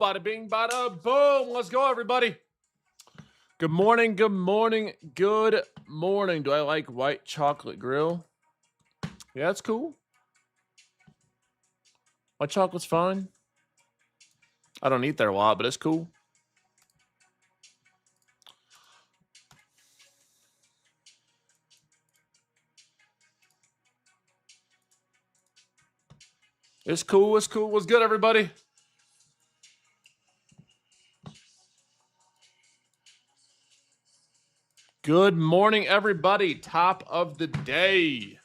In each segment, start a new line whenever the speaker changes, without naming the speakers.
Bada bing, bada boom. Let's go, everybody. Good morning, good morning, good morning. Do I like white chocolate grill? Yeah, that's cool. White chocolate's fine. I don't eat there a lot, but it's cool. It's cool, it's cool. What's good, everybody? Good morning, everybody. Top of the day.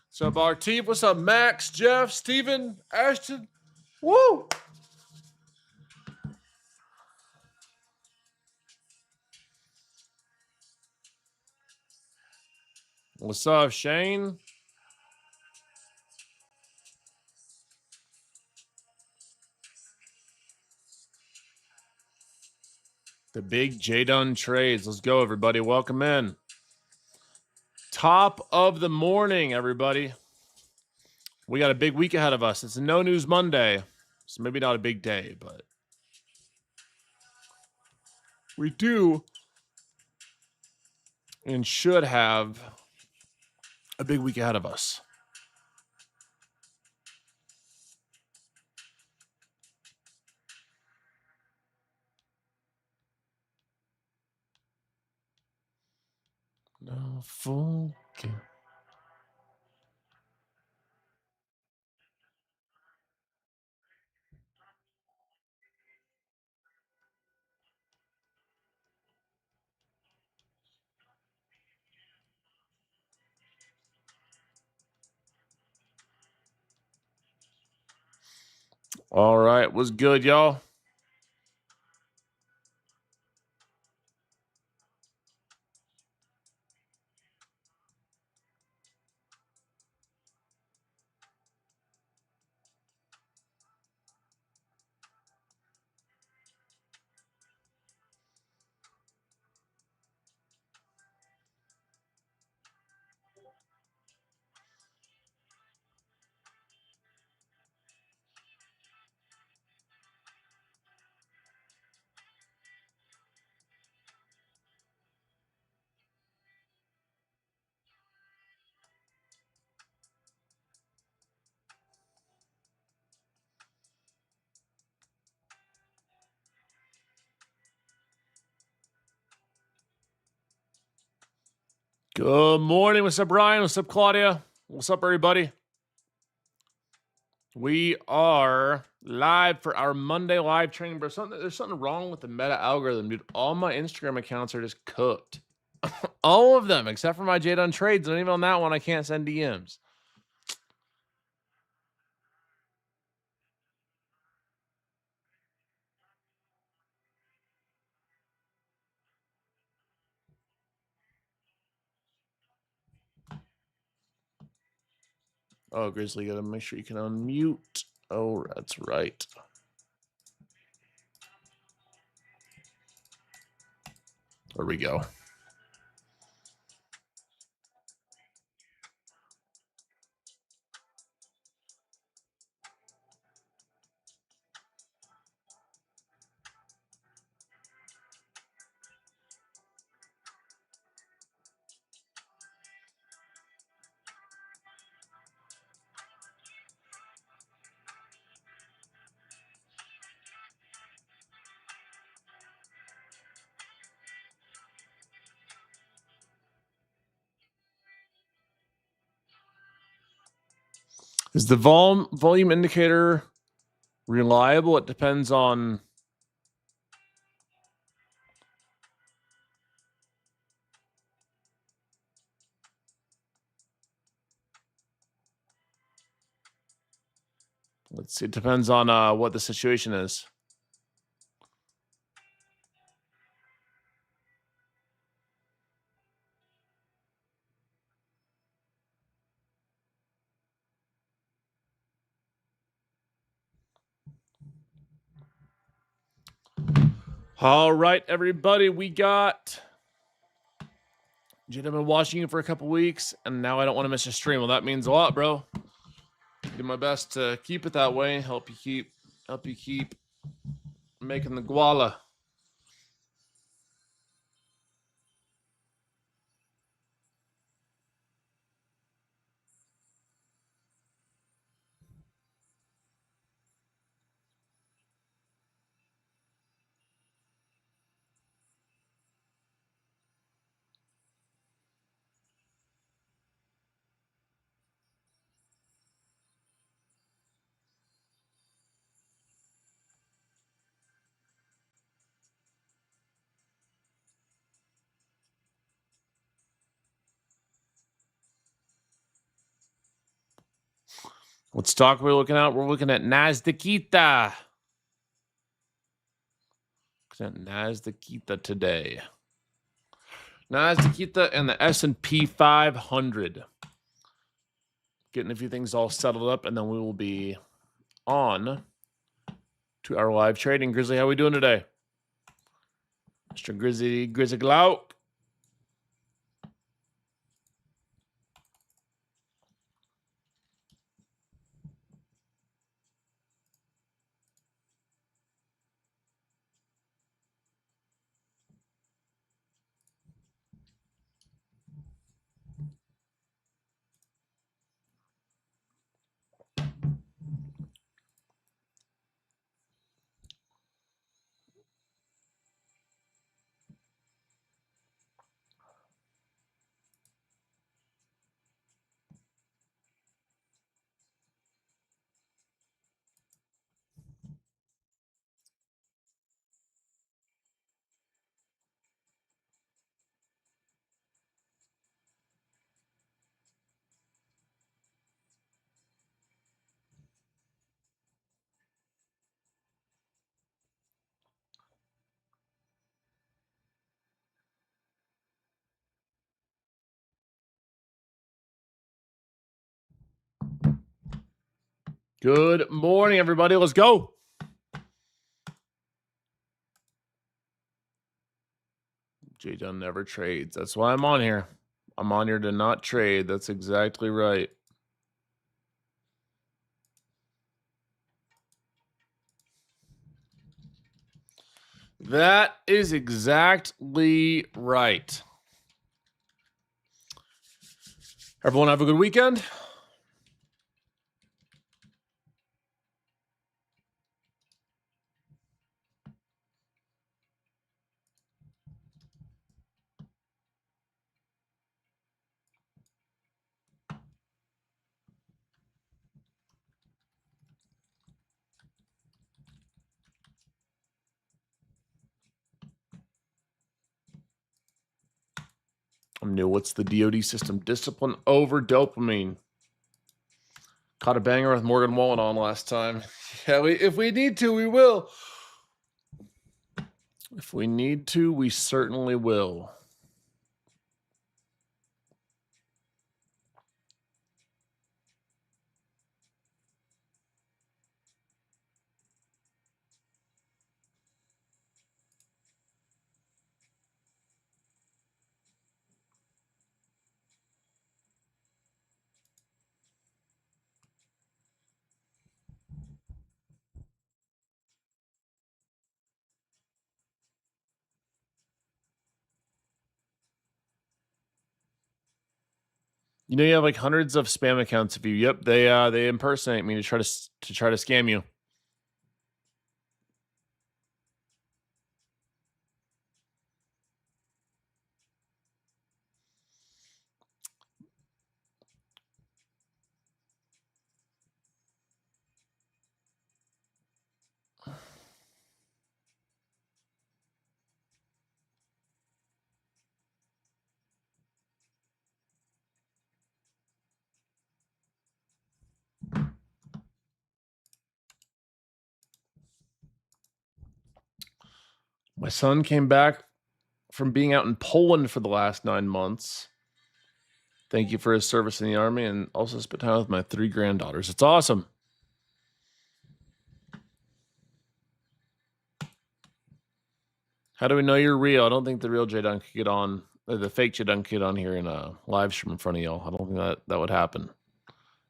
What's up, RT? What's up, Max, Jeff, Steven, Ashton? Woo! What's up, Shane? The big Jdun trades. Let's go, everybody. Welcome in. Top of the morning, everybody. We got a big week ahead of us. It's a no news Monday, so maybe not a big day, but we do and should have a big week ahead of us. No full game. All right, what's good, y'all? Good morning. What's up, Brian? What's up, Claudia? What's up, everybody? We are live for our Monday live training, bro. There's something wrong with the meta algorithm, dude. All my Instagram accounts are just cooked. All of them, except for my Jdun trades. And even on that one, I can't send DMs. Oh, Grizzly, gotta make sure you can unmute. Oh, that's right. There we go. Is the volume indicator reliable? It depends on... Let's see. It depends on what the situation is. All right, everybody. We got Jid, I've been watching you for a couple weeks, and now I don't want to miss a stream. Well, that means a lot, bro. Do my best to keep it that way. Help you keep making the guala. What stock are we looking at? We're looking at Nasdaqita. Looking at Nasdaqita today. Nasdaqita and the S&P 500. Getting a few things all settled up, and then we will be on to our live trading. Grizzly, how we doing today? Mr. Grizzly Glout. Good morning, everybody. Let's go. Jdun never trades. That's why I'm on here. I'm on here to not trade. That's exactly right. That is exactly right. Everyone have a good weekend. I'm new. What's the DoD system? Discipline over dopamine. Caught a banger with Morgan Wallen on last time. Yeah, if we need to, we will. If we need to, we certainly will. You know, you have like hundreds of spam accounts of you. Yep, they impersonate me to try to scam you. My son came back from being out in Poland for the last 9 months. Thank you for his service in the Army, and also spent time with my 3 granddaughters. It's awesome. How do we know you're real? I don't think the real Jdun could get on the fake Jdun kid on here in a live stream in front of y'all. I don't think that would happen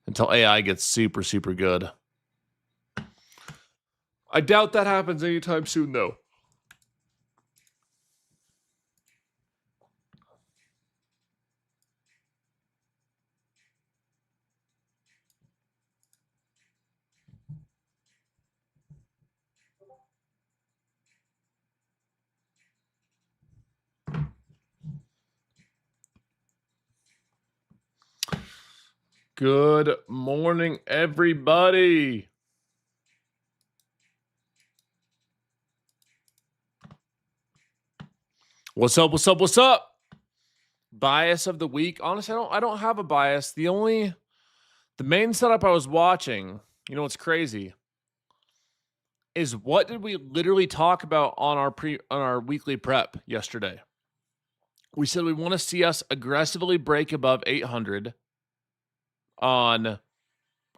until AI gets super, super good. I doubt that happens anytime soon, though. Good morning, everybody. What's up? What's up? What's up? Bias of the week. Honestly, I don't have a bias. The main setup I was watching, you know what's crazy, is what did we literally talk about on our weekly prep yesterday? We said we want to see us aggressively break above 800 on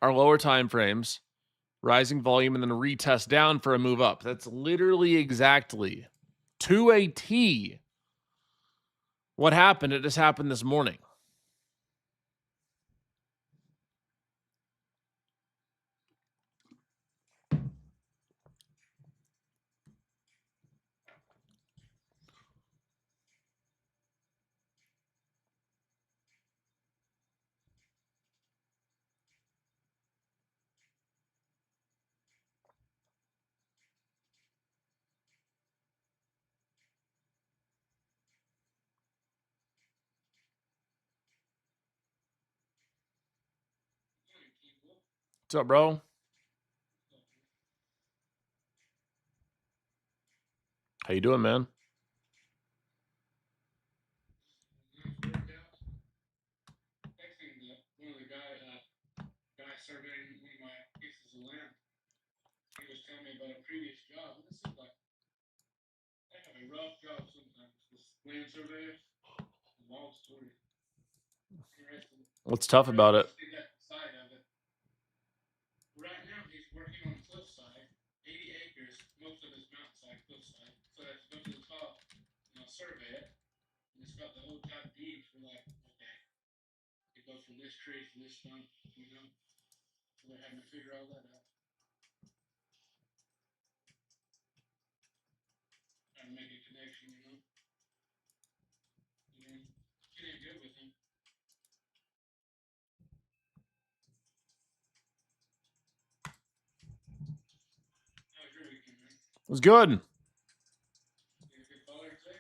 our lower time frames, rising volume, and then retest down for a move up. That's literally exactly to a T what happened. It just happened this morning. What's up, bro? How you doing, man? Guy surveying one of my pieces of land. He was telling me about a previous job. This is like they have a rough job sometimes. This land surveyor, long story. What's tough about it? Side of it. Right now, he's working on the cliffside, 80 acres, most of it's mountainside cliffside. So that's go to the top, survey it, and it's got the whole top deed for like, okay, it goes from this tree to this stump, So they're having to figure all that out. Trying to make a connection, Getting good with him. How was your weekend, man? It was good. You had a good Father's Day?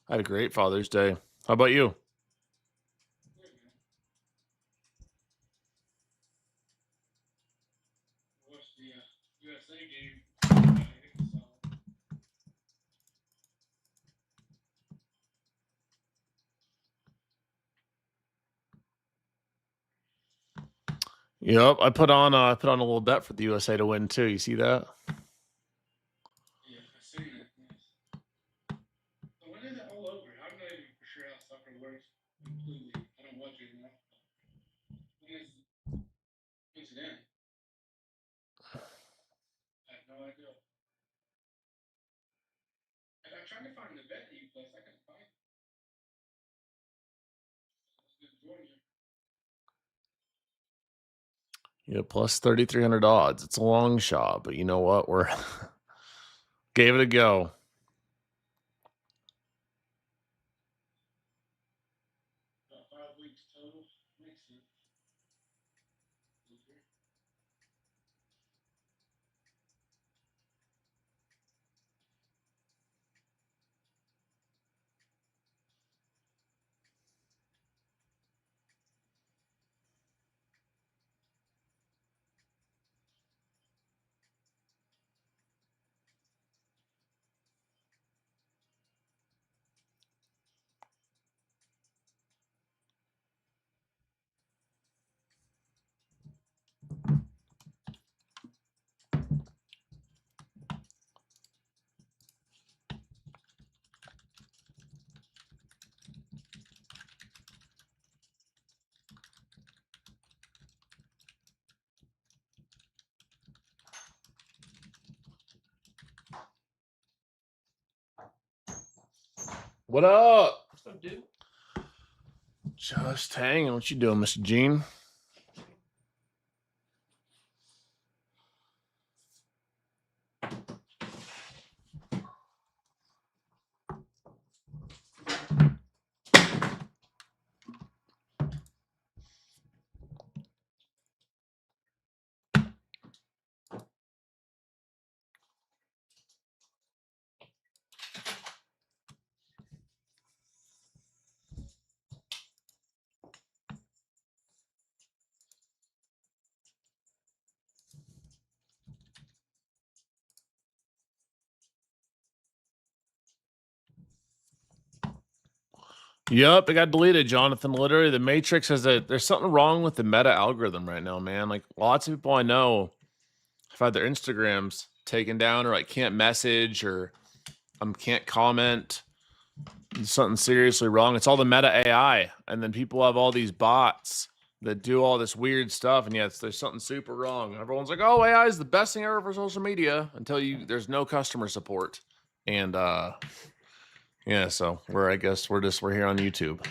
I had a great Father's Day. How about you? Good, man. I watched the USA game. Yep, I put on a little bet for the USA to win too. You see that? Yeah, I seen it. Yes. So when is it all over? I'm not even for sure how soccer works completely. I don't watch it enough. When's it end? I have no idea. And I tried to find the bet that you placed. I couldn't find it. Yeah, plus 3,300 odds. It's a long shot, but you know what? We're gave it a go. About 5 weeks total. Makes sense. What up? What's up, dude? Just hanging. What you doing, Mr. Gene? Yep, it got deleted, Jonathan. Literally, the Matrix has there's something wrong with the meta algorithm right now, man. Like lots of people I know have had their Instagrams taken down, or like can't message, or can't comment. There's something seriously wrong. It's all the meta AI, and then people have all these bots that do all this weird stuff, and yet there's something super wrong. Everyone's like, "Oh, AI is the best thing ever for social media," until there's no customer support, and yeah. So I guess we're here on YouTube.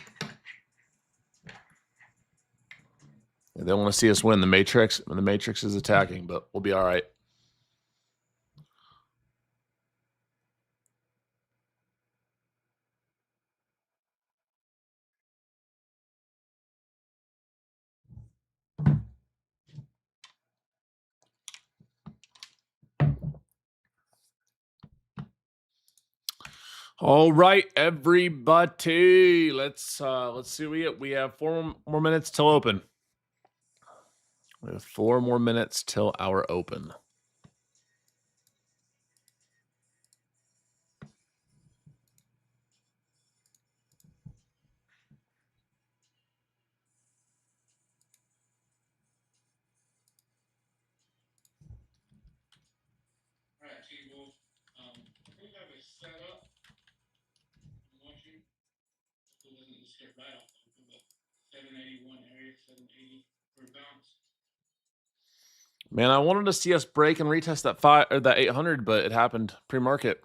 They want to see us win the Matrix. The Matrix is attacking, but we'll be all right. All right, everybody. Let's see. We have 4 more minutes till open. We have 4 more minutes till our open. All right, T-Wolf. We have a setup. I'm watching. It doesn't just get right off the 781 area, 780 for a bounce. Man, I wanted to see us break and retest that 800, but it happened pre-market.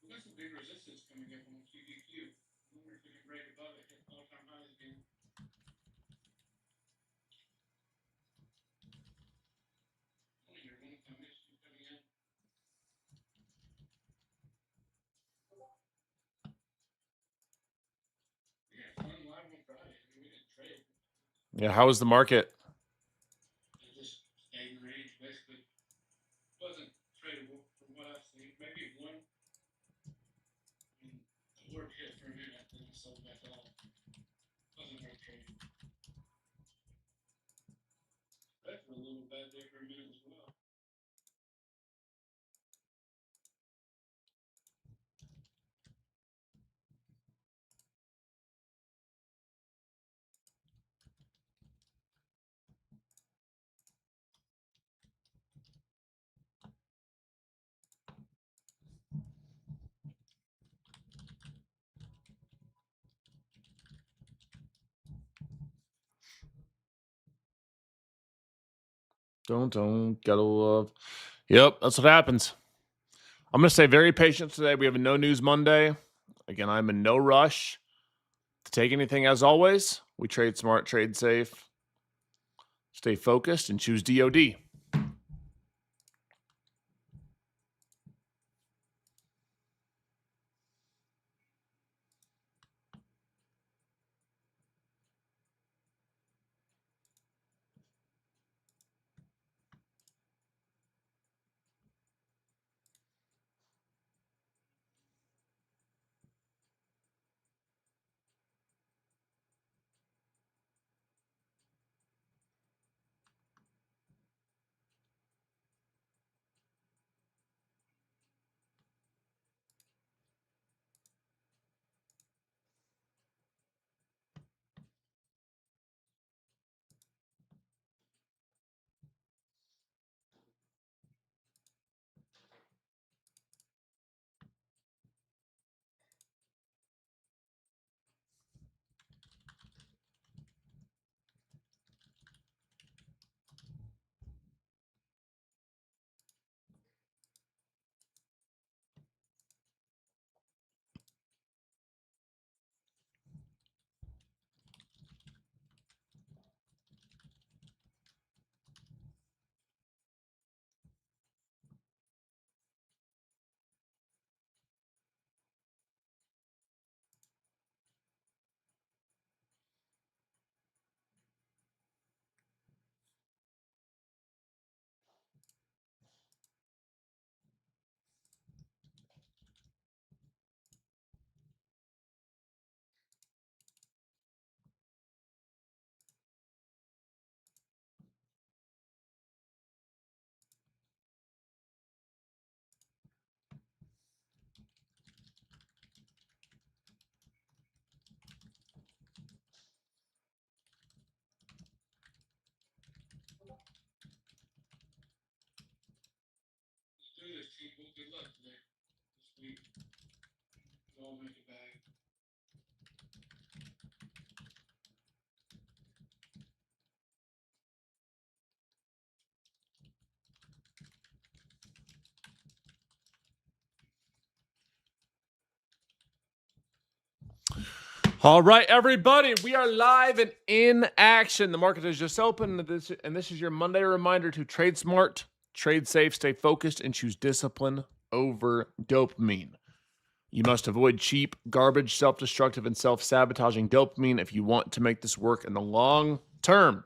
We got some big resistance coming up on QQQ. I wonder if we can break above it, hit all-time highs again. Yeah, how was the market? It just stayed in range, basically. Wasn't tradable from what I've seen. Maybe one orb hit for a minute, then it sold back off. Wasn't worth trading. That's a little bad day for a minute as well. Don't gotta love. Yep, that's what happens. I'm gonna stay very patient today. We have a no news Monday. Again, I'm in no rush to take anything. As always, we trade smart, trade safe, stay focused, and choose DOD. All right, everybody, we are live and in action. The market has just opened, and this is your Monday reminder to trade smart, trade safe, stay focused, and choose discipline over dopamine. You must avoid cheap, garbage, self-destructive, and self-sabotaging dopamine if you want to make this work in the long term.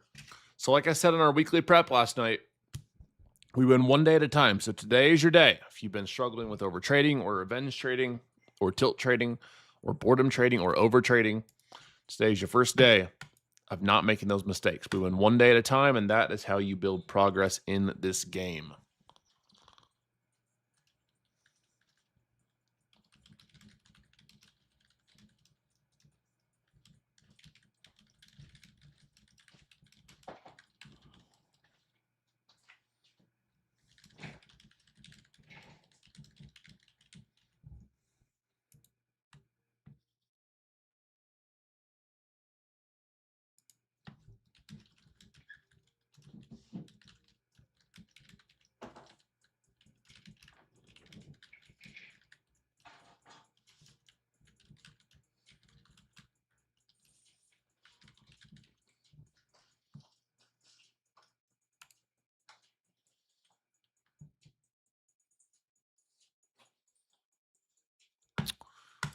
So like I said in our weekly prep last night, we win one day at a time. So today is your day. If you've been struggling with overtrading or revenge trading or tilt trading or boredom trading or over trading, today is your first day of not making those mistakes. We win one day at a time, and that is how you build progress in this game.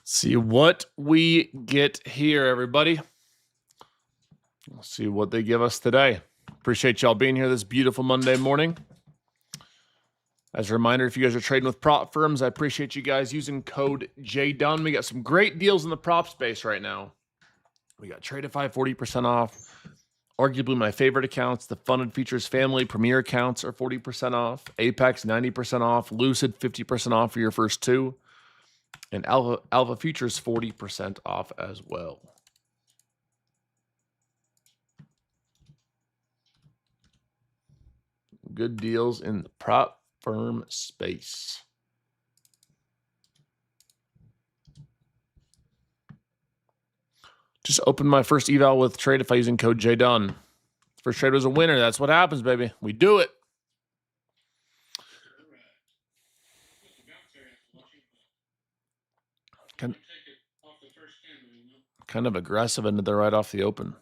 See what we get here, everybody. We'll see what they give us today. Appreciate y'all being here this beautiful Monday morning. As a reminder, if you guys are trading with prop firms, I appreciate you guys using code Jdun. We got some great deals in the prop space right now. We got Tradeify 40% off. Arguably my favorite accounts, the Funded Features Family Premier accounts are 40% off. Apex 90% off. Lucid 50% off for your first two. And Alpha Futures 40% off as well. Good deals in the prop firm space. Just opened my first eval with Tradeify using code Jdun. First trade was a winner. That's what happens, baby. We do it. Kind of aggressive into there right off the open.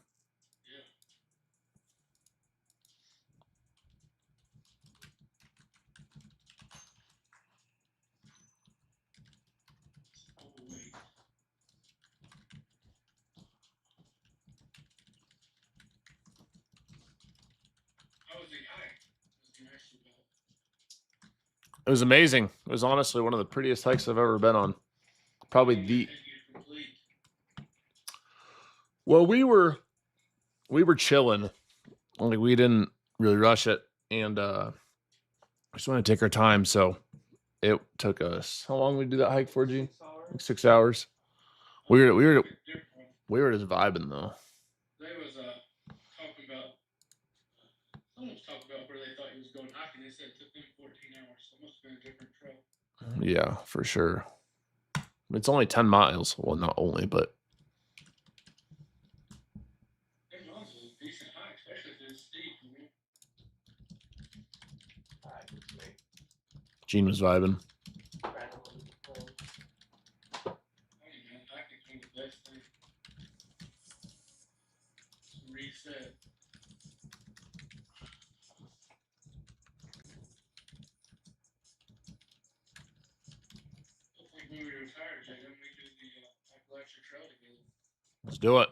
It was amazing. It was honestly one of the prettiest hikes I've ever been on. Probably the... Well, we were chilling. Like, we didn't really rush it, and we just want to take our time. So it took us, how long did we do that hike for, G? 6 hours. Like 6 hours. We were just vibing though. They was talking about, someone was talking about where they thought he was going hiking. They said it took them 14 hours, so it must have been a different trail. Yeah, for sure. It's only 10 miles. Well, not only, but Gene was vibing. Reset. When we retire, Jaden, we do the Appalachia Trail together. Let's do it.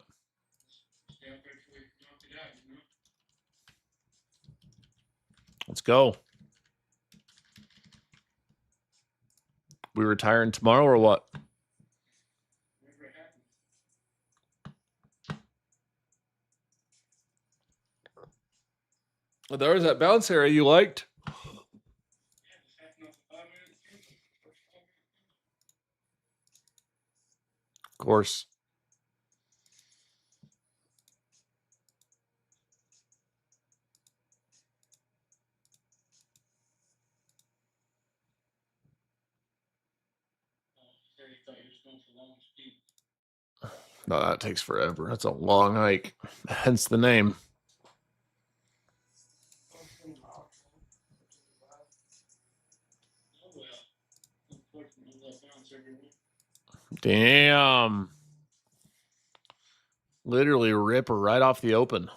Stay out there until we knock it out, you know? Let's go. We retiring tomorrow or what? Well, there was that bounce area you liked. Of course. No, that takes forever. That's a long hike. Hence the name. Damn. Literally rip her right off the open.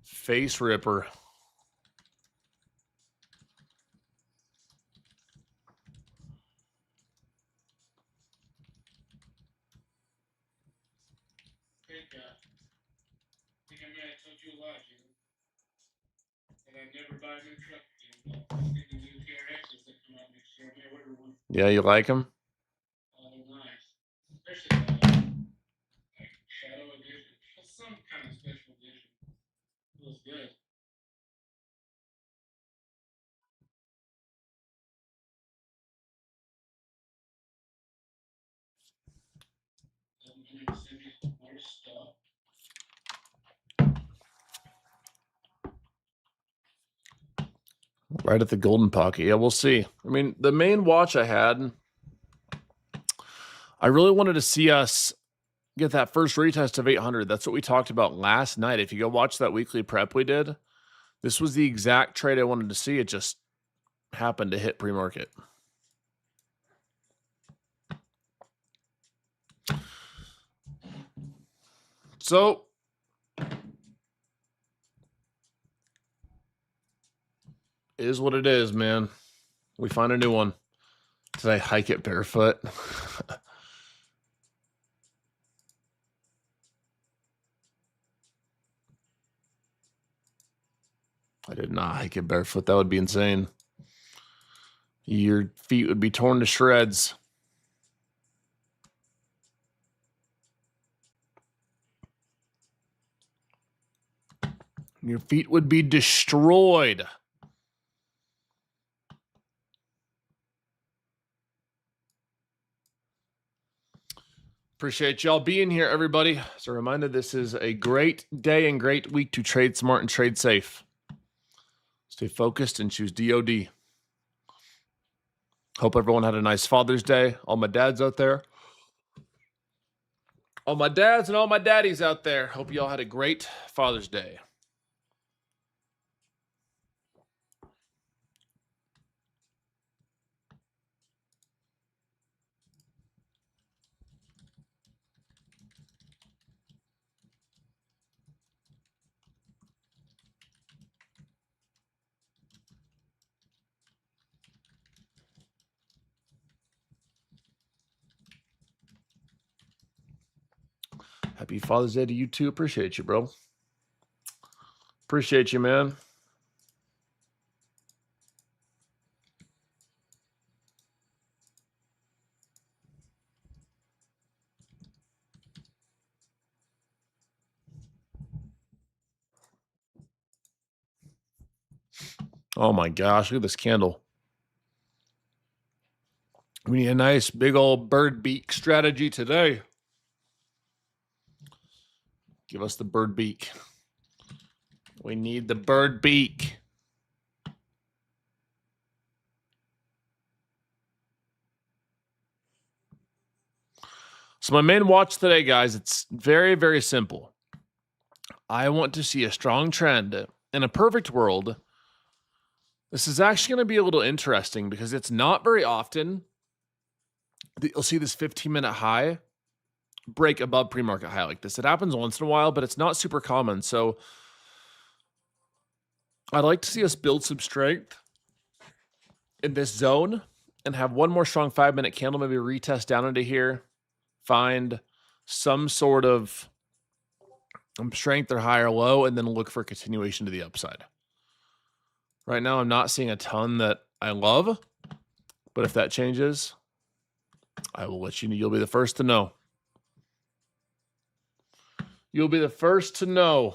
Face ripper. Yeah, you like him? Right at the golden pocket. Yeah, we'll see. I mean, the main watch I had, I really wanted to see us get that first retest of 800. That's what we talked about last night. If you go watch that weekly prep we did, this was the exact trade I wanted to see. It just happened to hit pre-market. So, is what it is, man. We find a new one. Did I hike it barefoot? I did not hike it barefoot. That would be insane. Your feet would be torn to shreds. Your feet would be destroyed. Appreciate y'all being here, everybody. As a reminder, this is a great day and great week to trade smart and trade safe. Stay focused and choose DOD. Hope everyone had a nice Father's Day. All my dads out there. All my dads and all my daddies out there. Hope you all had a great Father's Day. Happy Father's Day to you too. Appreciate you, bro. Appreciate you, man. Oh my gosh, look at this candle. We need a nice big old bird beak strategy today. Give us the bird beak. We need the bird beak. So my main watch today, guys, it's very, very simple. I want to see a strong trend. In a perfect world, this is actually going to be a little interesting because it's not very often that you'll see this 15-minute high break above pre-market high like this. It happens once in a while, but it's not super common. So I'd like to see us build some strength in this zone and have one more strong 5-minute candle, maybe retest down into here, find some sort of strength or high or low, and then look for a continuation to the upside. Right now, I'm not seeing a ton that I love, but if that changes, I will let you know. You'll be the first to know. You'll be the first to know.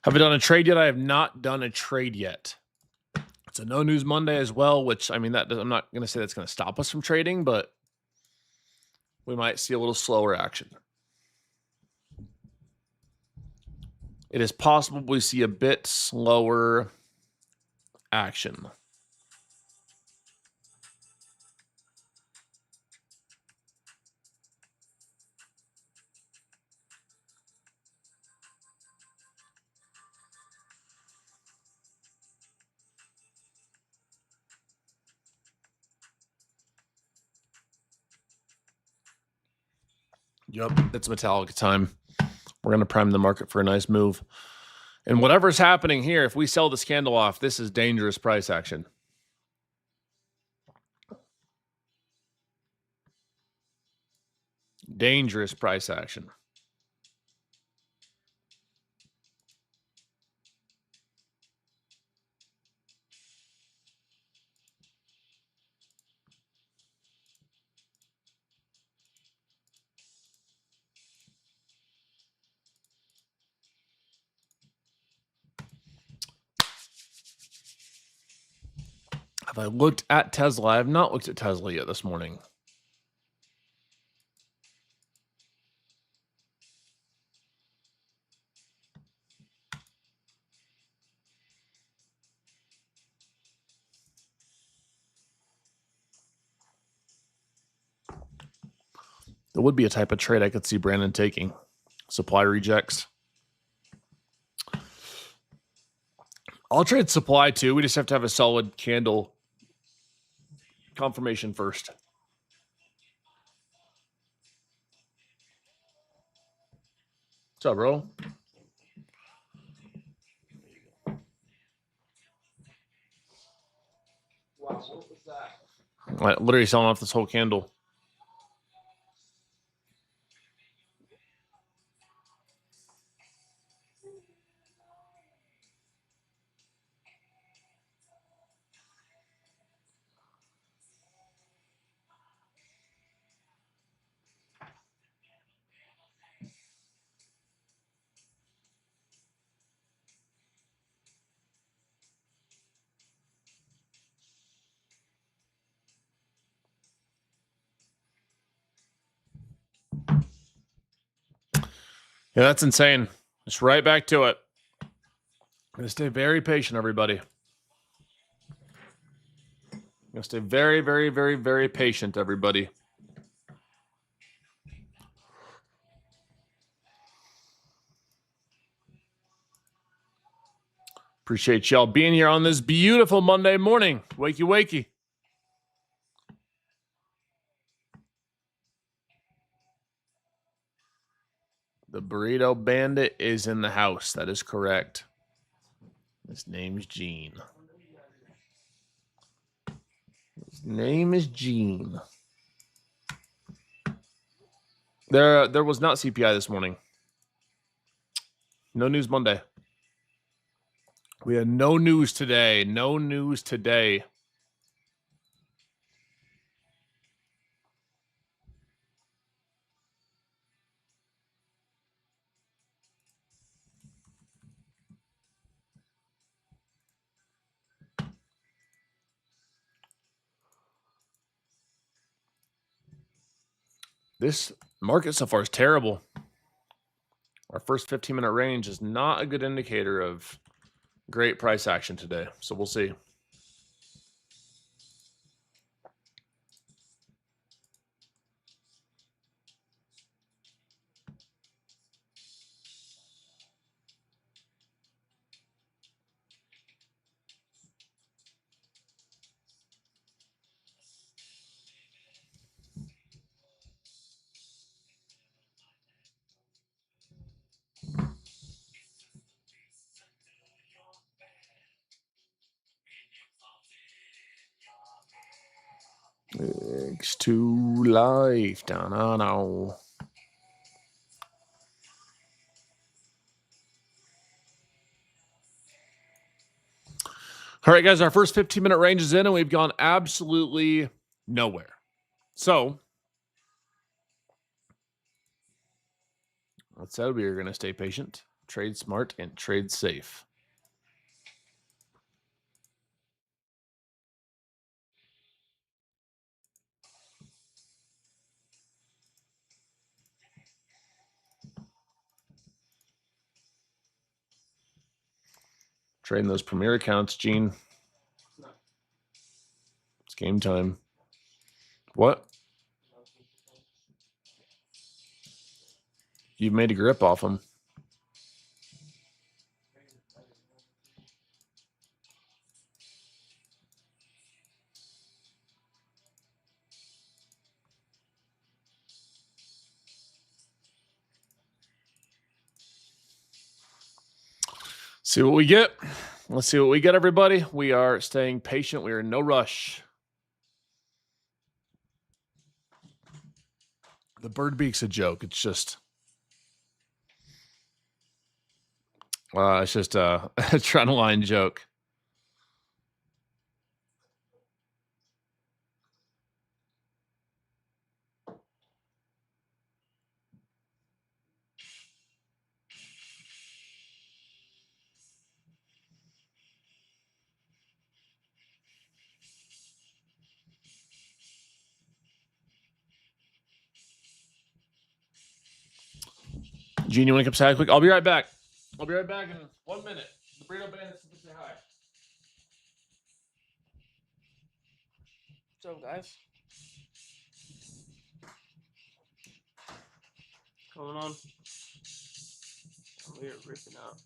Have I done a trade yet? I have not done a trade yet. It's a no news Monday as well, which, I mean, I'm not going to say that's going to stop us from trading, but we might see a little slower action. It is possible we see a bit slower action. Yep, it's Metallica time. We're going to prime the market for a nice move. And whatever's happening here, if we sell this candle off, this is dangerous price action. Dangerous price action. Have I looked at Tesla? I have not looked at Tesla yet this morning. There would be a type of trade I could see Brandon taking. Supply rejects. I'll trade supply too. We just have to have a solid candle confirmation first. What's up, bro? Wow, what was that? I'm literally selling off this whole candle. Yeah, that's insane. Just right back to it. I'm going to stay very patient, everybody. I'm going to stay very, very, very, very patient, everybody. Appreciate y'all being here on this beautiful Monday morning. Wakey, wakey. The Burrito Bandit is in the house. That is correct. His name's Gene. His name is Gene. There was not CPI this morning. No news Monday. We had no news today. No news today. This market so far is terrible. Our first 15-minute range is not a good indicator of great price action today. So we'll see. X2 life down on all. All right, guys, our first 15-minute range is in, and we've gone absolutely nowhere. So, I said we were going to stay patient. Trade smart and trade safe. Trading those premier accounts, Gene. It's game time. What? You've made a grip off them. See what we get. Let's see what we get, everybody. We are staying patient. We are in no rush. The bird beak's a joke. It's just a trend line joke. Gene, you want to come say quick? I'll be right back. I'll be right back in 1 minute. The burrito bandits to say hi.
What's up, guys? What's going on? We're ripping out.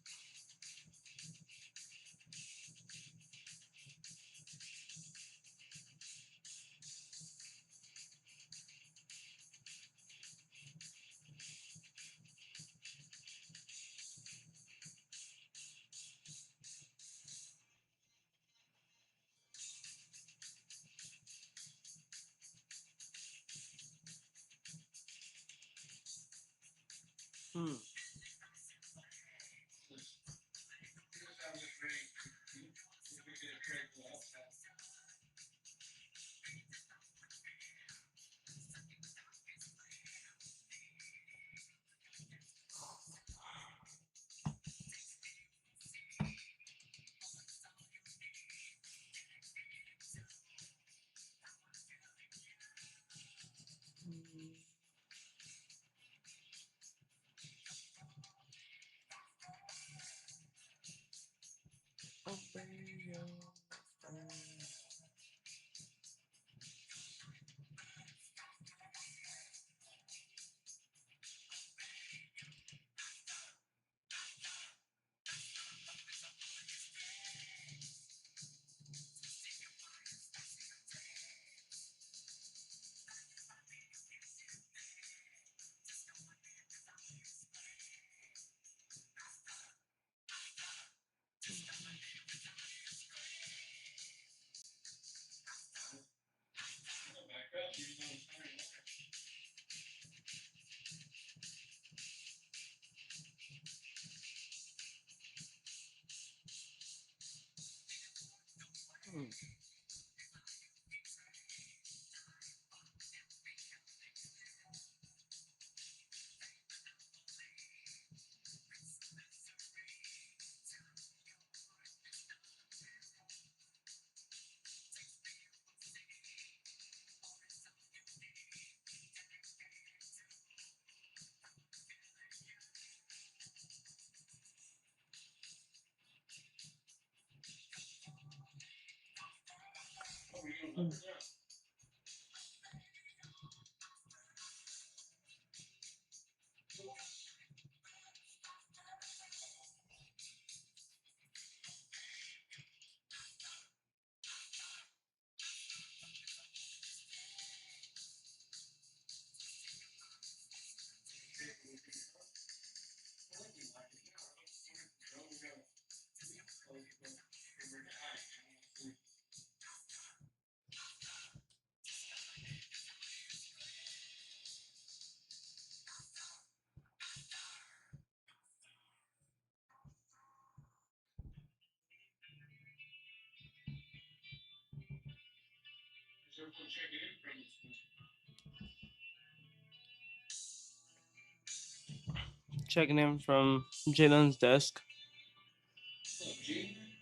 Checking in from Jdun's desk.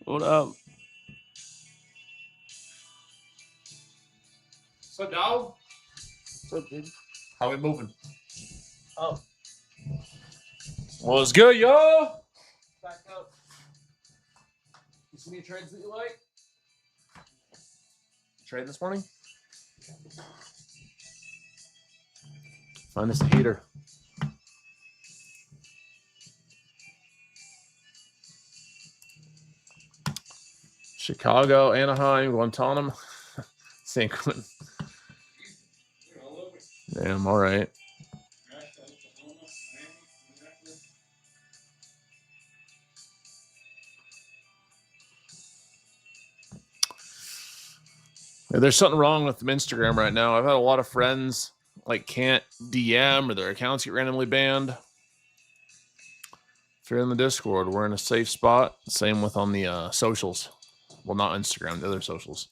What up?
So, dog,
What's up, dude?
how we moving?
Oh,
What's good, yo? Back up. You see any trades that you like? Trade this morning? Find us a heater. Chicago, Anaheim, Guantanamo, San Quentin. Damn, all right. Yeah, there's something wrong with Instagram right now. I've had a lot of friends like can't DM or their accounts get randomly banned. If you're in the Discord, we're in a safe spot. Same with on the socials. Well, not Instagram, the other socials.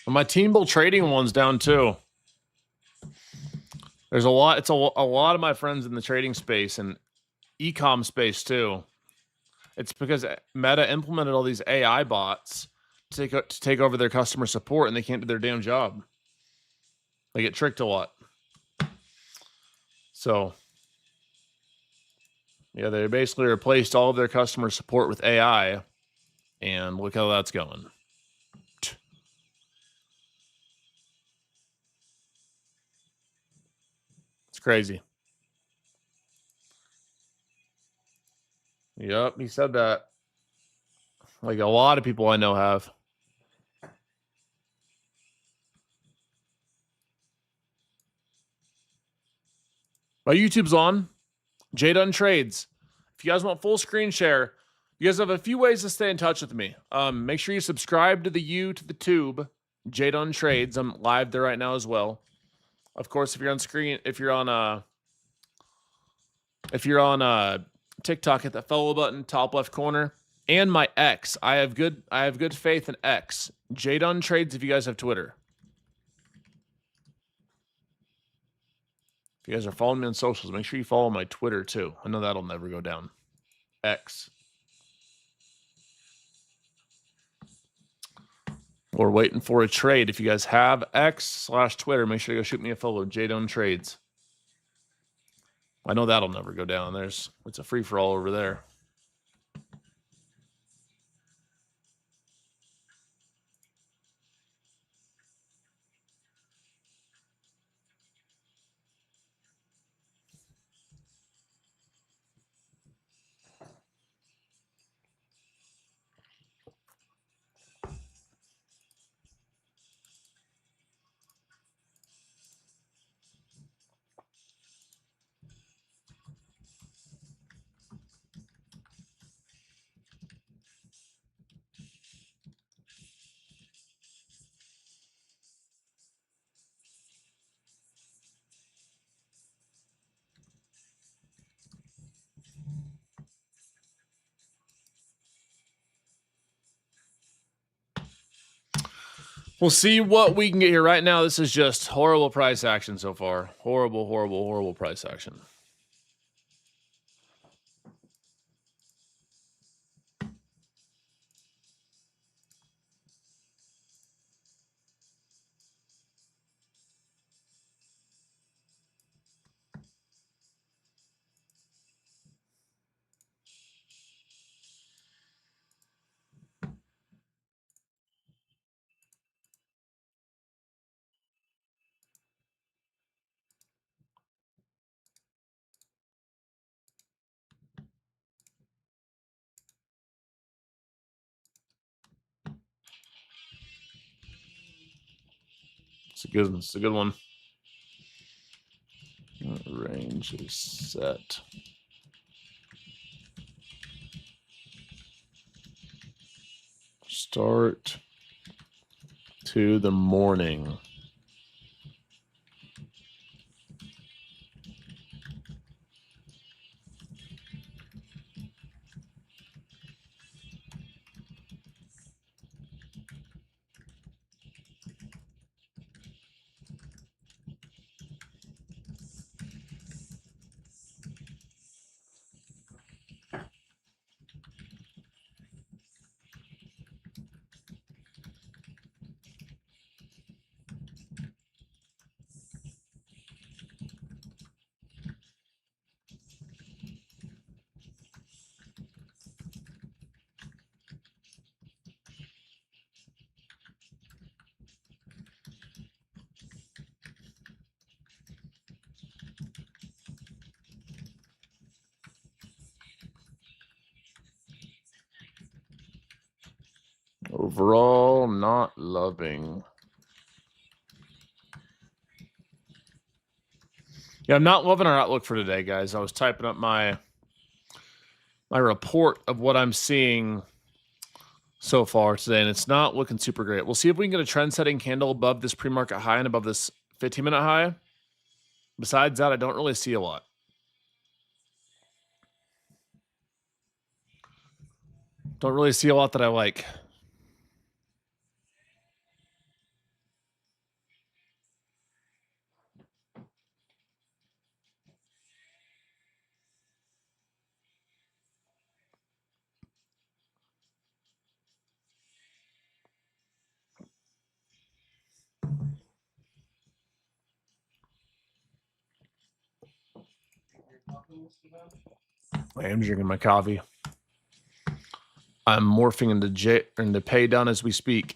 And my Team Bull trading one's down too. There's a lot. It's a lot of my friends in the trading space and e-com space too. It's because Meta implemented all these AI bots to take over their customer support, and they can't do their damn job. They get tricked a lot. So, yeah, they basically replaced all of their customer support with AI, and look how that's going. It's crazy. Yep, he said that. Like a lot of people I know have. My YouTube's on. Jdun Trades. If you guys want full screen share, you guys have a few ways to stay in touch with me. Make sure you subscribe to the tube, Jdun Trades. I'm live there right now as well. Of course, if you're on screen, if you're on TikTok, hit that follow button, top left corner, and my X. I have good faith in X. Jdun Trades. If you guys have Twitter, if you guys are following me on socials, make sure you follow my Twitter too. I know that'll never go down. X. We're waiting for a trade. If you guys have X/Twitter, make sure you go shoot me a follow. Jdun Trades. I know that'll never go down. It's a free for all over there. We'll see what we can get here. Right now, this is just horrible price action so far. Horrible, horrible, horrible price action. It's a good one. It's a good one. Range is set. Start to the morning. Overall, not loving. Yeah, I'm not loving our outlook for today, guys. I was typing up my report of what I'm seeing so far today, and it's not looking super great. We'll see if we can get a trend-setting candle above this pre-market high and above this 15-minute high. Besides that, I don't really see a lot. Don't really see a lot that I like. I am drinking my coffee. I'm morphing into pay down as we speak.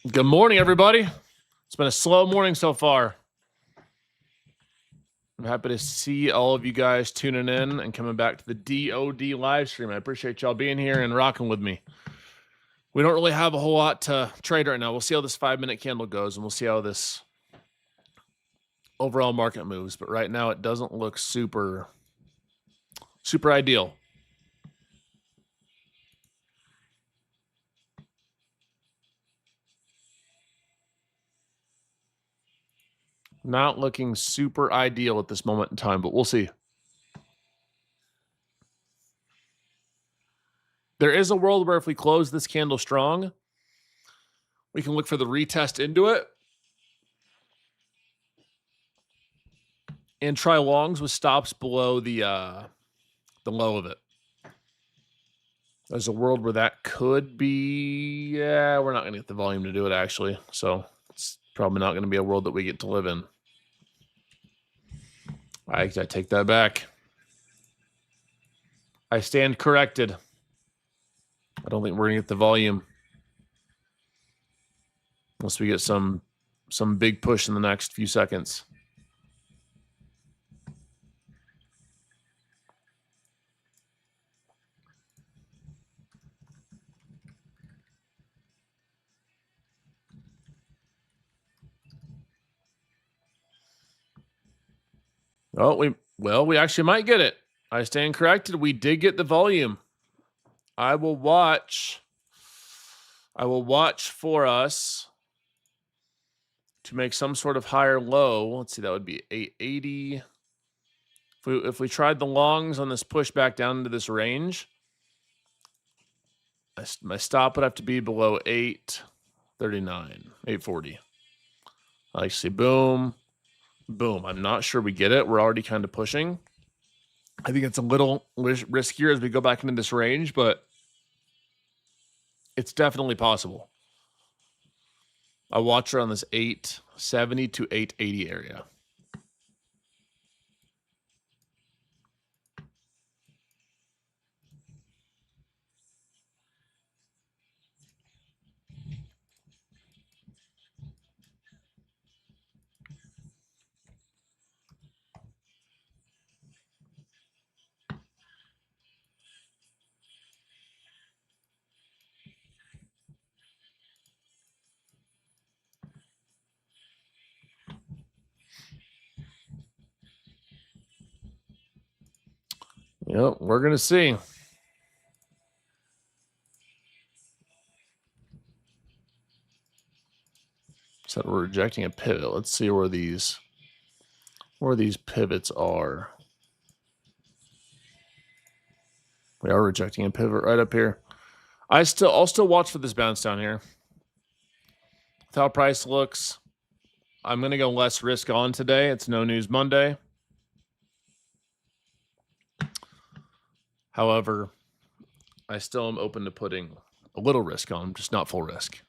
Good morning, everybody. It's been a slow morning so far. I'm happy to see all of you guys tuning in and coming back to the DOD live stream. I appreciate y'all being here and rocking with me. We don't really have a whole lot to trade right now. We'll see how this 5-minute candle goes, and we'll see how this overall market moves. But right now, it doesn't look super ideal. Not looking super ideal at this moment in time, but we'll see. There is a world where if we close this candle strong, we can look for the retest into it and try longs with stops below the low of it. There's a world where that could be, yeah, we're not going to get the volume to do it, actually. So it's probably not going to be a world that we get to live in. I take that back. I stand corrected. I don't think we're going to get the volume unless we get some big push in the next few seconds. Oh, we actually might get it. I stand corrected. We did get the volume. I will watch for us to make some sort of higher low. Let's see, that would be 880. If we tried the longs on this push back down into this range, my stop would have to be below 839, 840. I see, boom, boom. I'm not sure we get it. We're already kind of pushing. I think it's a little riskier as we go back into this range, but it's definitely possible. I watch her on this 870 to 880 area. Yep, we're going to see. So we're rejecting a pivot. Let's see where these pivots are. We are rejecting a pivot right up here. I'll still watch for this bounce down here. With how price looks, I'm going to go less risk on today. It's No News Monday. However, I still am open to putting a little risk on, just not full risk.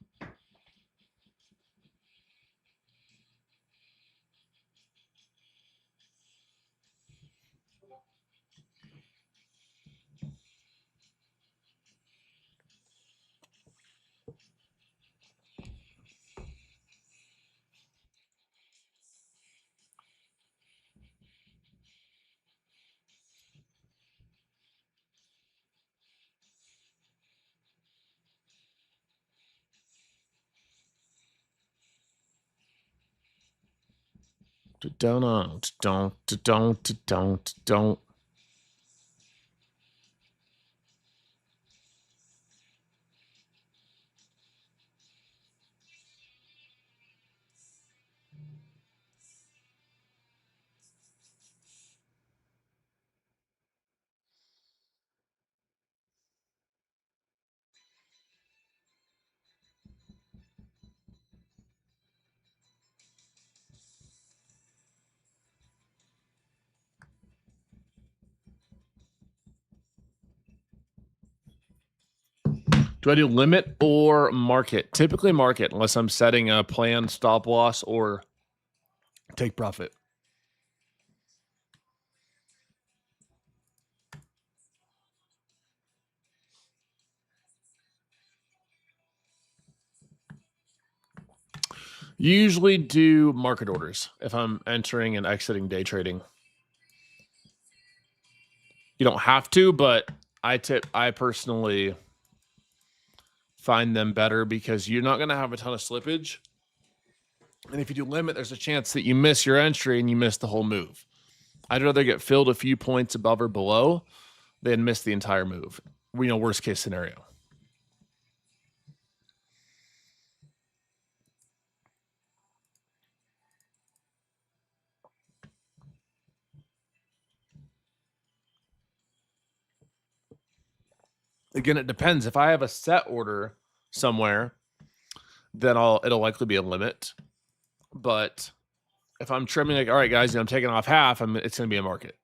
Don't. Do I do limit or market? Typically market, unless I'm setting a planned stop loss or take profit. Usually do market orders if I'm entering and exiting day trading. You don't have to, but I personally find them better because you're not going to have a ton of slippage. And if you do limit, there's a chance that you miss your entry and you miss the whole move. I'd rather get filled a few points above or below than miss the entire move. Worst case scenario. Again, it depends. If I have a set order somewhere, then it'll likely be a limit. But if I'm trimming, like, all right, guys, I'm taking off half, it's going to be a market.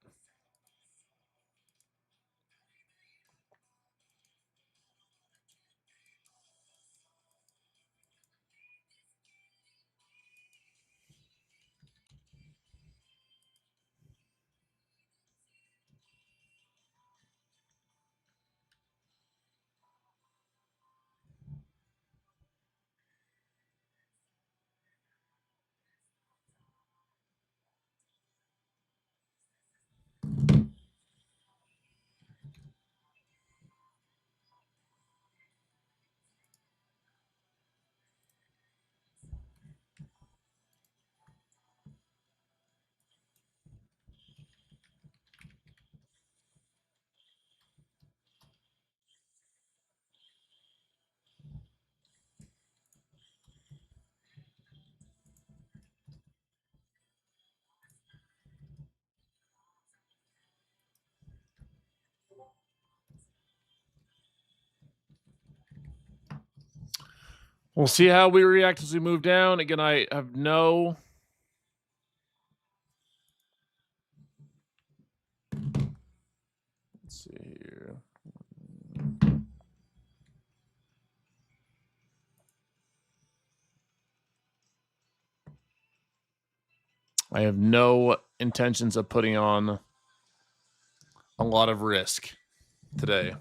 We'll see how we react as we move down. Again, I have no... Let's see here. I have no intentions of putting on a lot of risk today.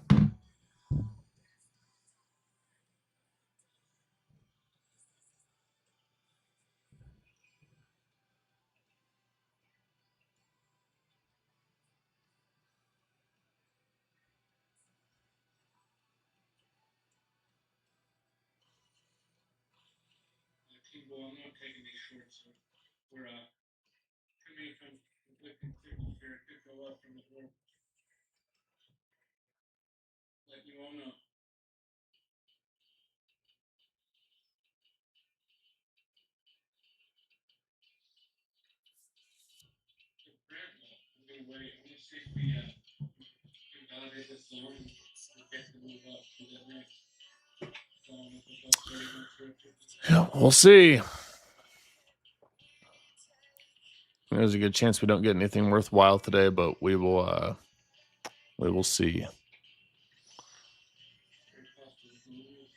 Well, I'm not taking these shorts, so we're too many conflicting signals here. It could go up from the north. wanna? I'm gonna wait. I'm gonna see if we can validate this zone and get to move up to the next zone of about 30 minutes or 50.
Yeah, we'll see. There's a good chance we don't get anything worthwhile today, but we will see.
Very possible we can lose.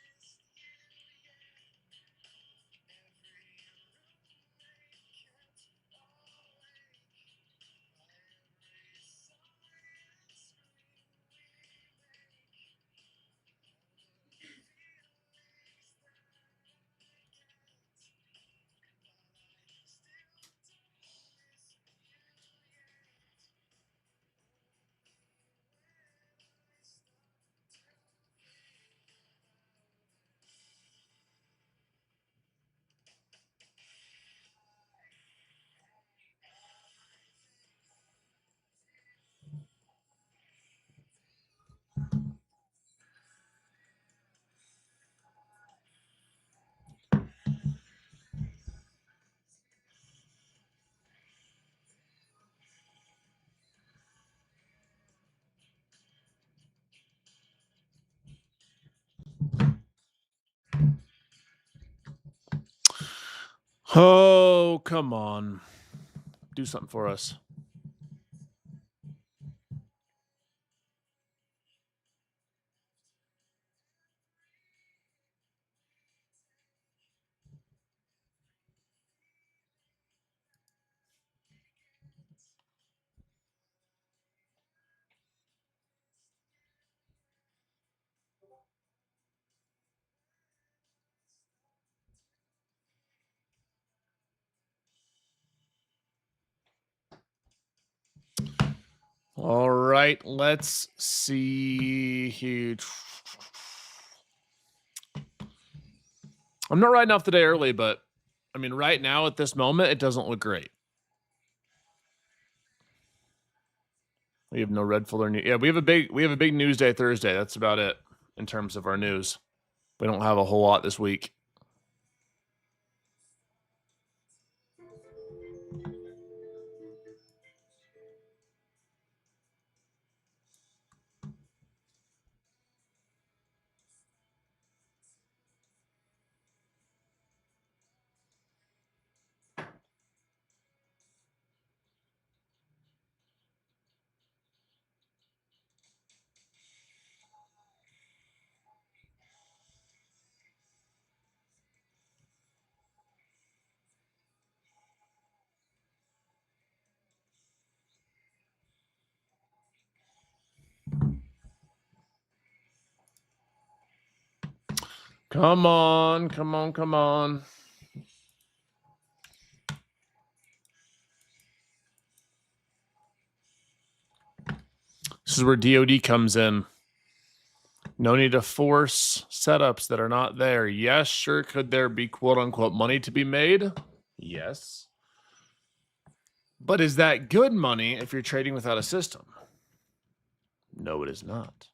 Oh, come on. Do something for us. All right, let's see here. I'm not riding off the day early, but I mean, right now at this moment, it doesn't look great. We have no red folder news. Yeah, we have a big news day Thursday. That's about it in terms of our news. We don't have a whole lot this week. Come on, come on, come on. This is where DOD comes in. No need to force setups that are not there. Yes, sure. Could there be quote unquote money to be made? Yes. But is that good money if you're trading without a system? No, it is not.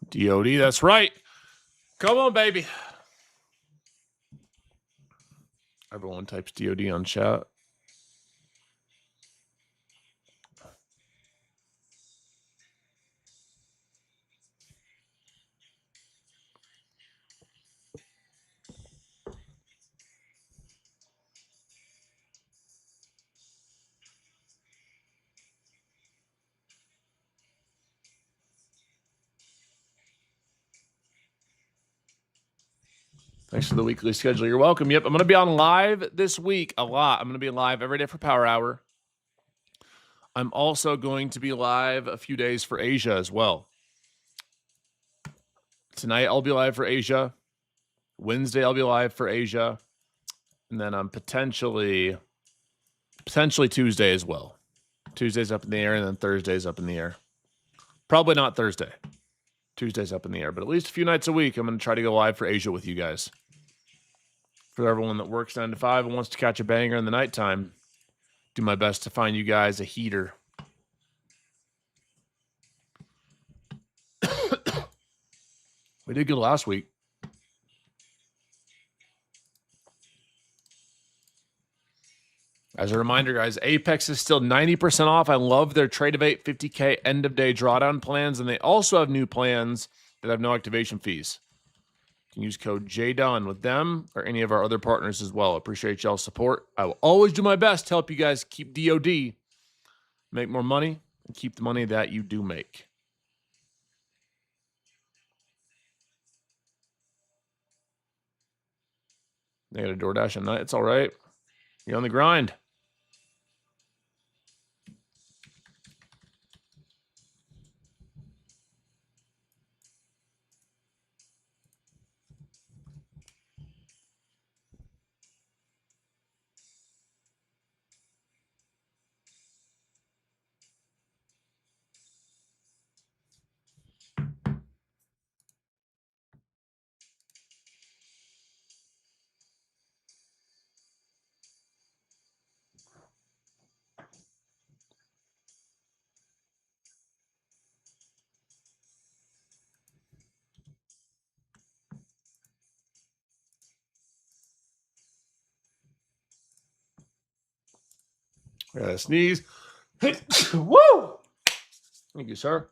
DOD, that's right. Come on, baby. Everyone types DOD on chat. Thanks for the weekly schedule. You're welcome. Yep, I'm going to be on live this week a lot. I'm going to be live every day for Power Hour. I'm also going to be live a few days for Asia as well. Tonight, I'll be live for Asia. Wednesday, I'll be live for Asia. And then I'm potentially Tuesday as well. Tuesday's up in the air, and then Thursday's up in the air. Probably not Thursday. Tuesday's up in the air, but at least a few nights a week, I'm going to try to go live for Asia with you guys. For everyone that works 9 to 5 and wants to catch a banger in the nighttime, do my best to find you guys a heater. We did good last week. As a reminder, guys, Apex is still 90% off. I love their Trade of 8 50K end of day drawdown plans, and they also have new plans that have no activation fees. You can use code Jdun with them or any of our other partners as well. Appreciate y'all's support. I will always do my best to help you guys keep DOD, make more money, and keep the money that you do make. They got a DoorDash at night. It's all right. You're on the grind. I gotta sneeze. Woo! Thank you, sir.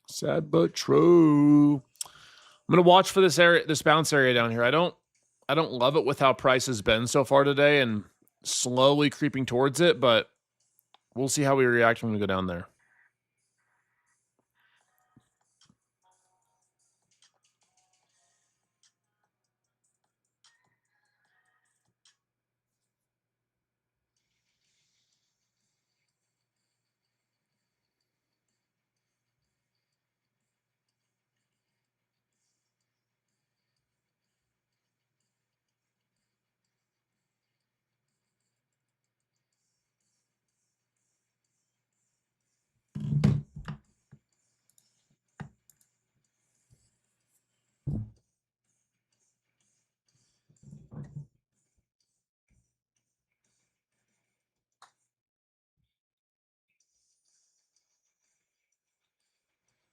Sad but true. I'm gonna watch for this area, this bounce area down here. I don't love it with how price has been so far today and slowly creeping towards it, but we'll see how we react when we go down there.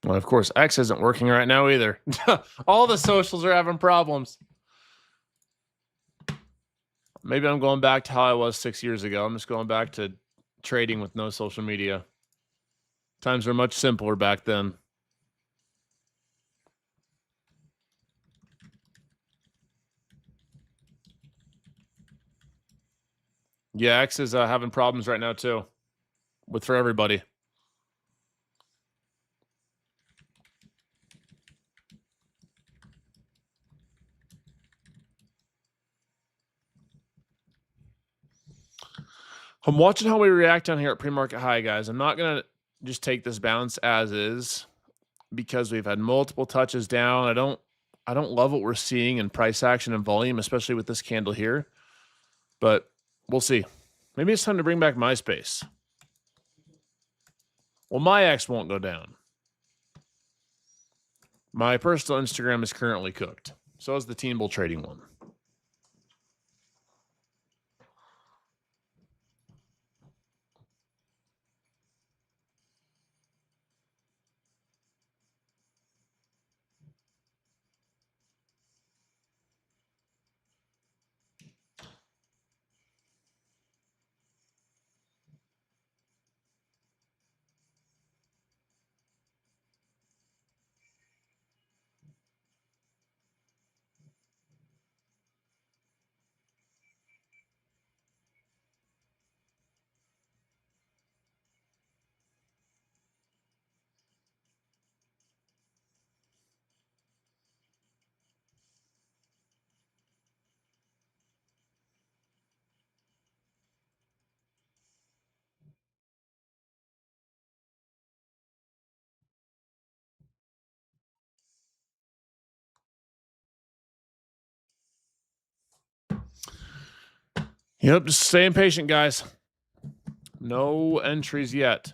Well, of course, X isn't working right now either. All the socials are having problems. Maybe I'm going back to how I was 6 years ago. I'm just going back to trading with no social media. Times were much simpler back then. Yeah, X is having problems right now too, for everybody. I'm watching how we react down here at pre-market high, guys. I'm not gonna just take this bounce as is because we've had multiple touches down. I don't love what we're seeing in price action and volume, especially with this candle here. But we'll see. Maybe it's time to bring back MySpace. Well, my X won't go down. My personal Instagram is currently cooked. So is the Team Bull trading one. Yep, just staying patient, guys. No entries yet.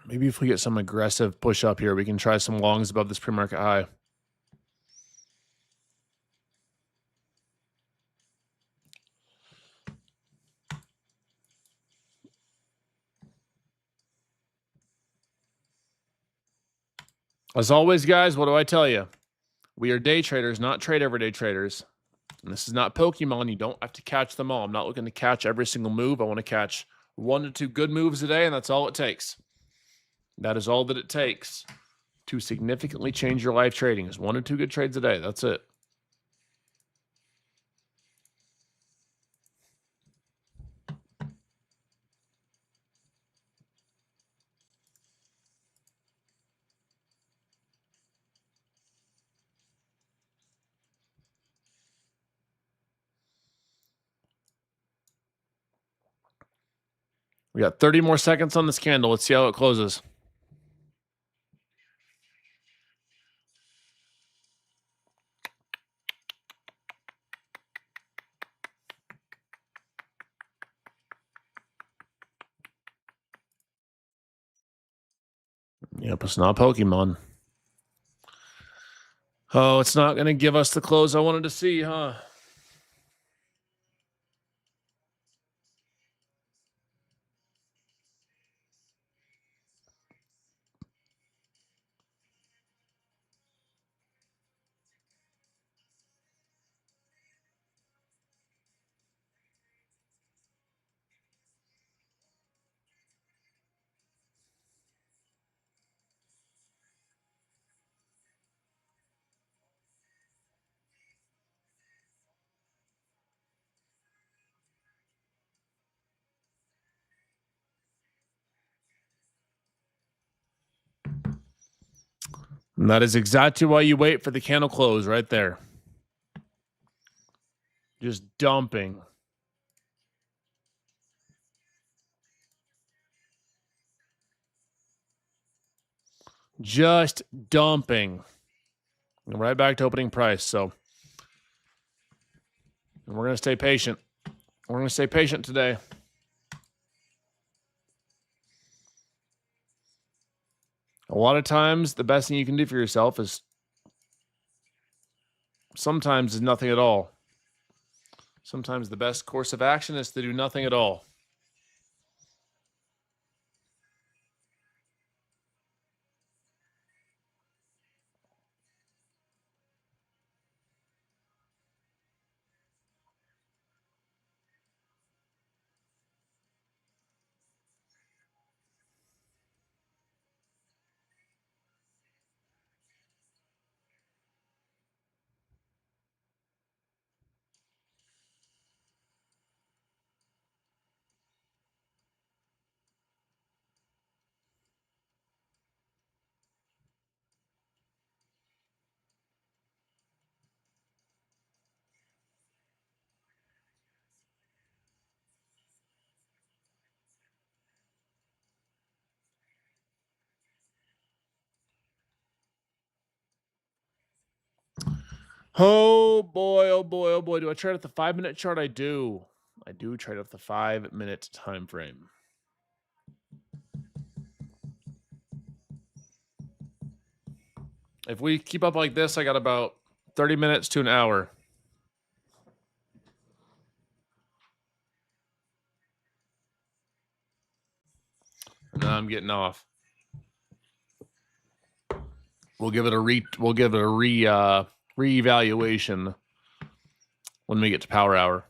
Maybe if we get some aggressive push up here, we can try some longs above this pre-market high. As always, guys, what do I tell you? We are day traders, not trade everyday traders. And this is not Pokemon. You don't have to catch them all. I'm not looking to catch every single move. I want to catch 1 to 2 good moves a day, and that's all it takes. That is all that it takes to significantly change your life trading is 1 or 2 good trades a day. That's it. We got 30 more seconds on this candle. Let's see how it closes. Yep, it's not Pokemon. Oh, it's not going to give us the close I wanted to see, huh? And that is exactly why you wait for the candle close right there. Just dumping. Just dumping. And right back to opening price. So we're going to stay patient. We're going to stay patient today. A lot of times, the best thing you can do for yourself is sometimes is nothing at all. Sometimes the best course of action is to do nothing at all. Oh boy, oh boy, oh boy. Do I trade off the 5-minute chart? I do. I do trade off the 5-minute time frame. If we keep up like this, I got about 30 minutes to an hour. And then I'm getting off. We'll give it a reevaluation when we get to power hour.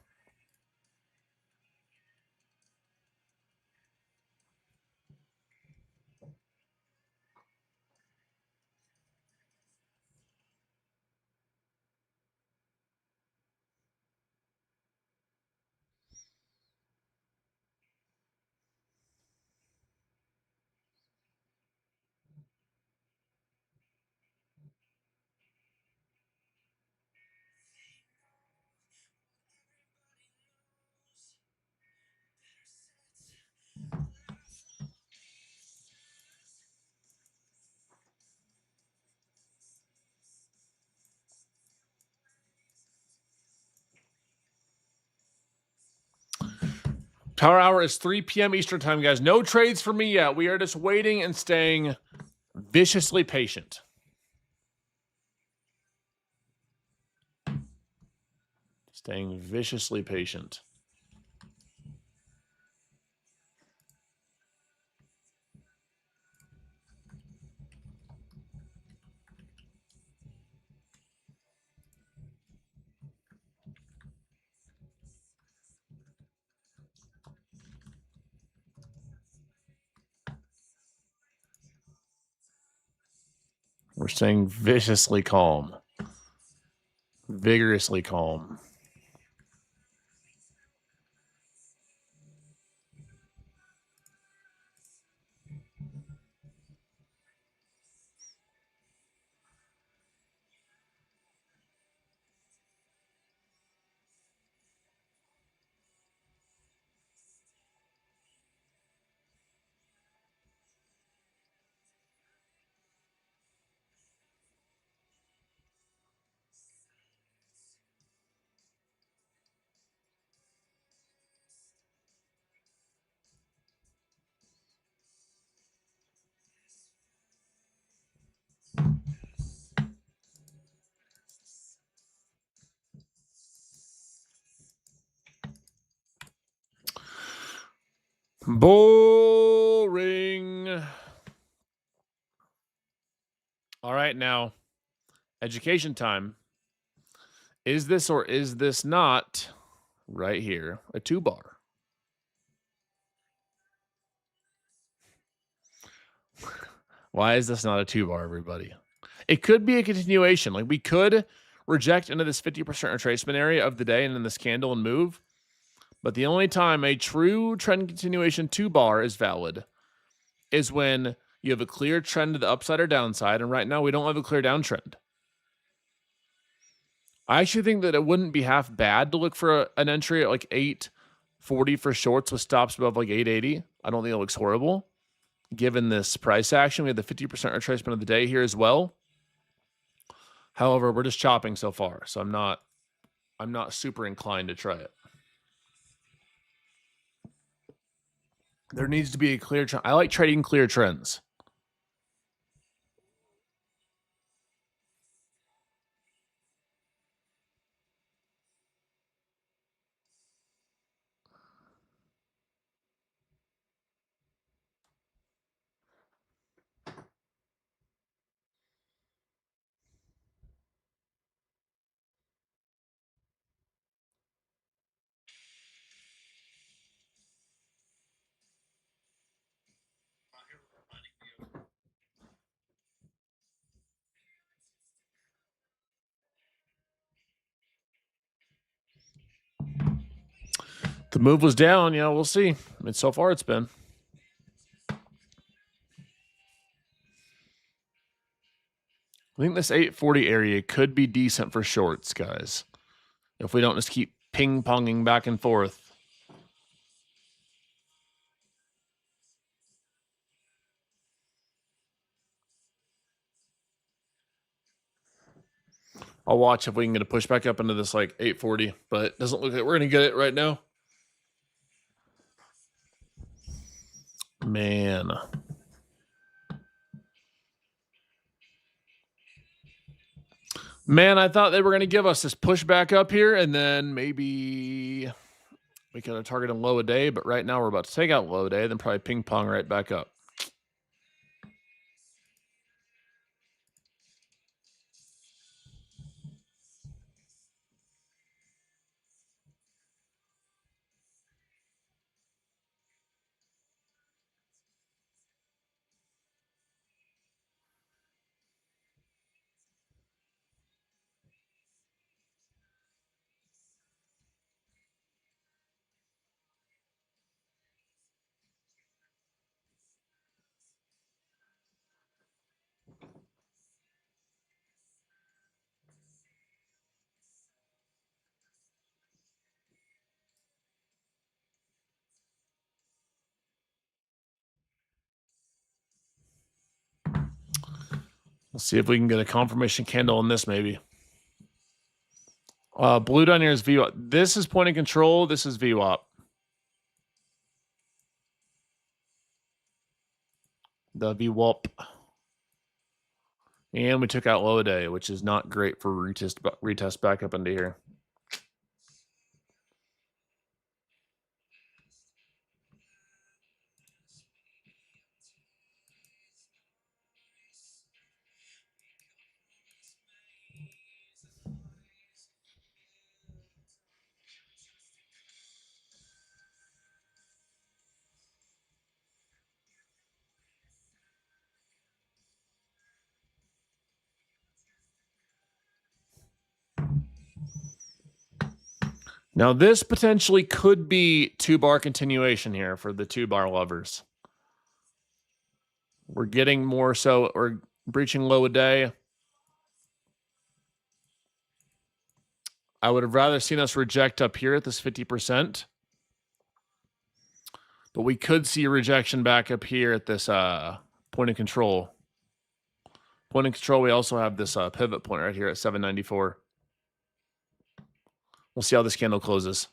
Power hour is 3 p.m. Eastern time, guys. No trades for me yet. We are just waiting and staying viciously patient. Staying viciously patient. We're staying viciously calm. Vigorously calm. Boring. All right, now, education time. Is this or is this not, right here, a 2-bar? Why is this not a 2-bar, everybody? It could be a continuation. Like, we could reject into this 50% retracement area of the day and then this candle and move. But the only time a true trend continuation 2-bar is valid is when you have a clear trend to the upside or downside. And right now, we don't have a clear downtrend. I actually think that it wouldn't be half bad to look for an entry at like 840 for shorts with stops above like 880. I don't think it looks horrible. Given this price action, we have the 50% retracement of the day here as well. However, we're just chopping so far, so I'm not super inclined to try it. There needs to be a clear trend. I like trading clear trends. The move was down. Yeah, we'll see. I mean, so far it's been. I think this 840 area could be decent for shorts, guys. If we don't just keep ping-ponging back and forth. I'll watch if we can get a push back up into this like 840, but it doesn't look like we're going to get it right now. Man. Man, I thought they were going to give us this push back up here, and then maybe we could have targeted low a day, but right now we're about to take out low a day, then probably ping pong right back up. We'll see if we can get a confirmation candle on this maybe. Blue down here is VWAP. This is point of control. This is VWAP. The VWAP. And we took out low a day, which is not great for retest back up into here. Now, this potentially could be 2-bar continuation here for the 2-bar lovers. We're getting more so, we're breaching low a day. I would have rather seen us reject up here at this 50%. But we could see a rejection back up here at this point of control. Point of control, we also have this pivot point right here at 794. We'll see how this candle closes.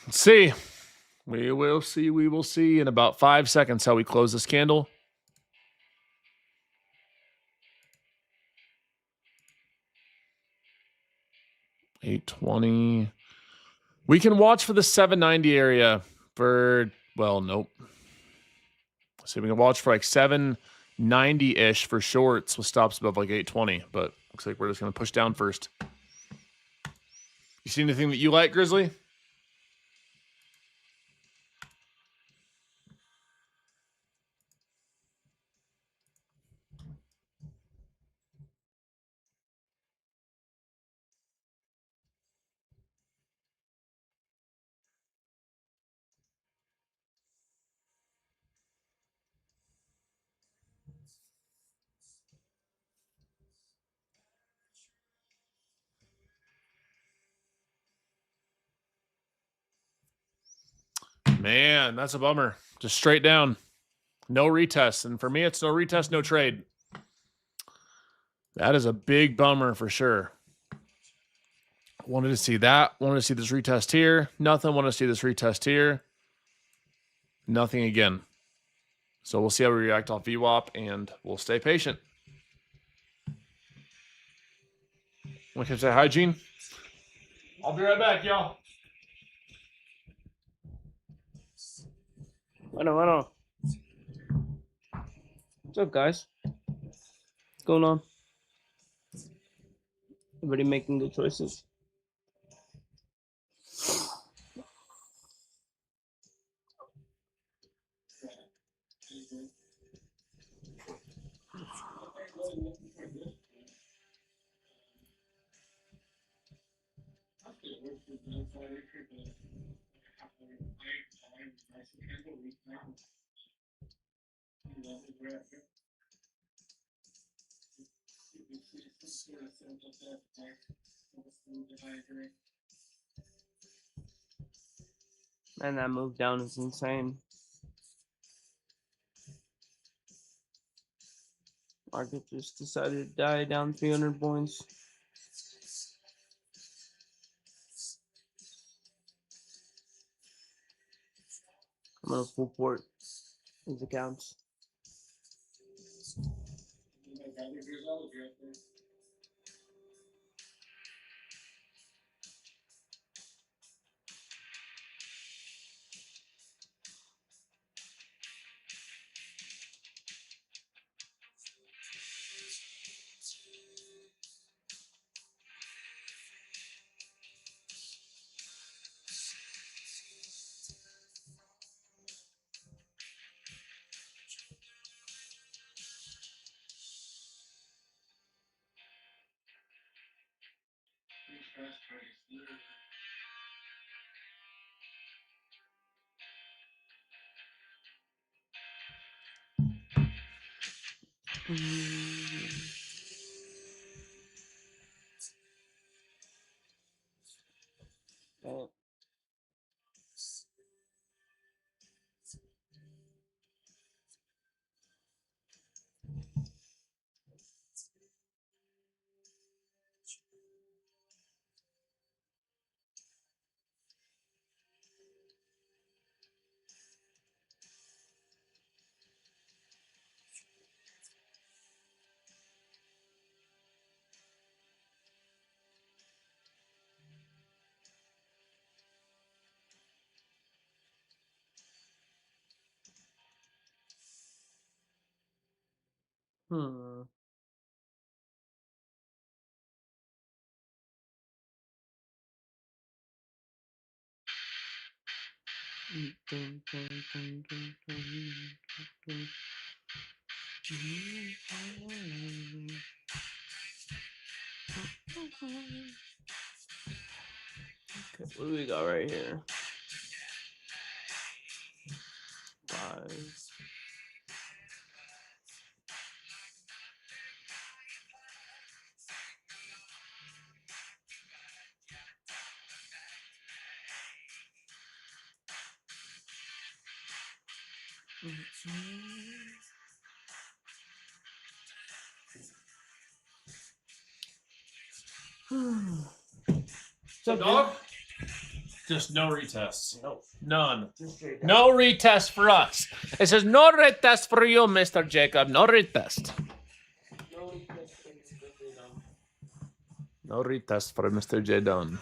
Let's see. We will see. We will see in about 5 seconds how we close this candle. $820. We can watch for the 790 area for, well, nope. So we can watch for like 790-ish for shorts with stops above like 820, but looks like we're just going to push down first. You see anything that you like, Grizzly? Man, that's a bummer. Just straight down. No retest. And for me, it's no retest, no trade. That is a big bummer for sure. Wanted to see that. Wanted to see this retest here. Nothing. Want to see this retest here. Nothing again. So we'll see how we react off VWAP, and we'll stay patient. Want to say hi, Gene? I'll be right back, y'all.
Bueno. What's up, guys? What's going on? Everybody making good choices. And that move down is insane. Market just decided to die down 300 points. I'm gonna full port these accounts. Okay. Hmm. Okay, what do we got right here? 5.
So, dog? Just no retests.
Nope.
None.
Just straight down.
No retest for us. It says no retest for you, Mr. Jacob. No retest. No retest for Mr. Jdun.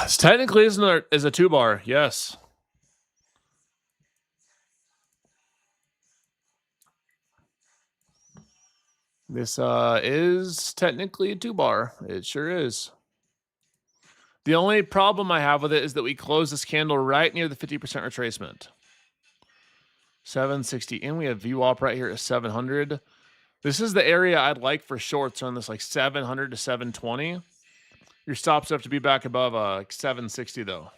It's technically is a 2-bar. Yes. This is technically a 2-bar. It sure is. The only problem I have with it is that we close this candle right near the 50% retracement. 760 and we have VWAP right here at 700. This is the area I'd like for shorts on this, like 700 to 720. Your stops have to be back above like 760 though.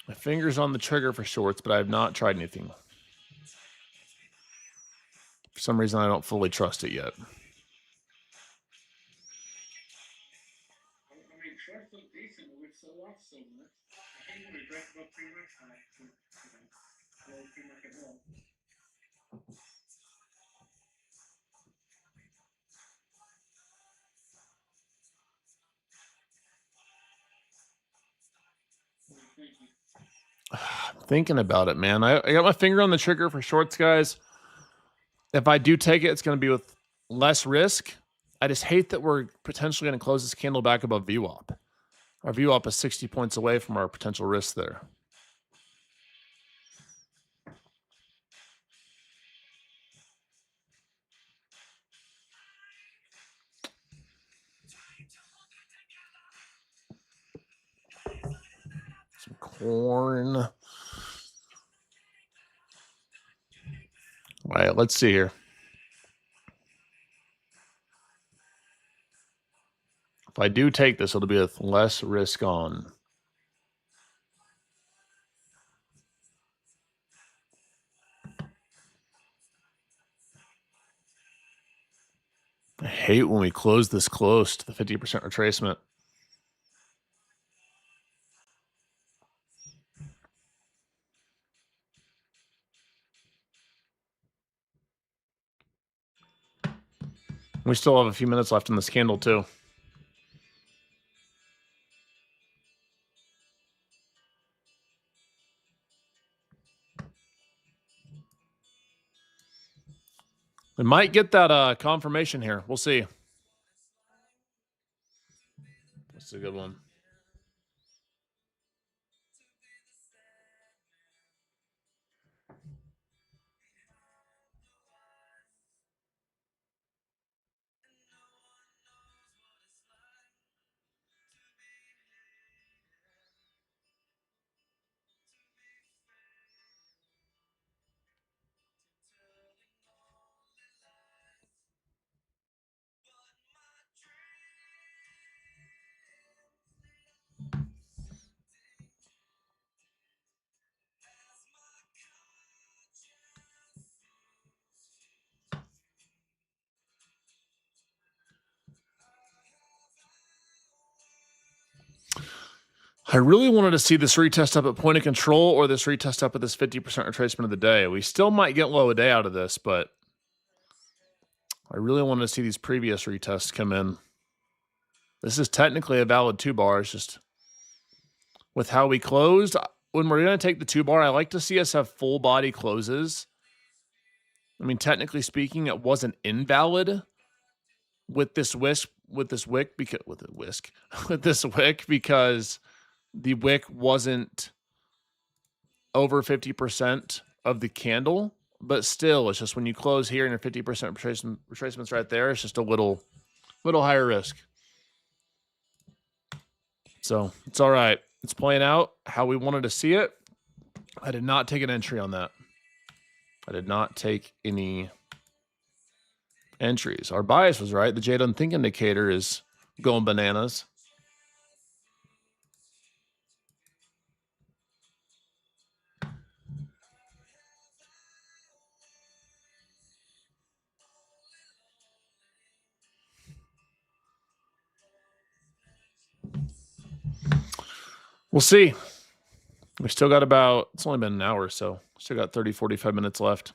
My finger's on the trigger for shorts, but I have not tried anything. For some reason, I don't fully trust it yet.
I mean, shorts look decent, but we sell off so much. I think when we dress about pretty much high, pretty much at all.
I'm thinking about it, man. I got my finger on the trigger for shorts, guys. If I do take it, it's going to be with less risk. I just hate that we're potentially going to close this candle back above VWAP. Our VWAP is 60 points away from our potential risk there. Some corn. All right, let's see here. If I do take this, it'll be with less risk on. I hate when we close this close to the 50% retracement. We still have a few minutes left in this candle too. We might get that confirmation here. We'll see. That's a good one. I really wanted to see this retest up at point of control or this retest up at this 50% retracement of the day. We still might get low a day out of this, but I really wanted to see these previous retests come in. This is technically a valid 2-bar. It's just with how we closed. When we're going to take the 2-bar, I like to see us have full body closes. I mean, technically speaking, it wasn't invalid with this wick because the wick wasn't over 50% of the candle, but still, it's just when you close here and your 50% retracement's right there, it's just a little higher risk. So it's all right. It's playing out how we wanted to see it. I did not take an entry on that. I did not take any entries. Our bias was right. The Jdun Think indicator is going bananas. We'll see. We still got about, it's only been an hour, so still got 30, 45 minutes left.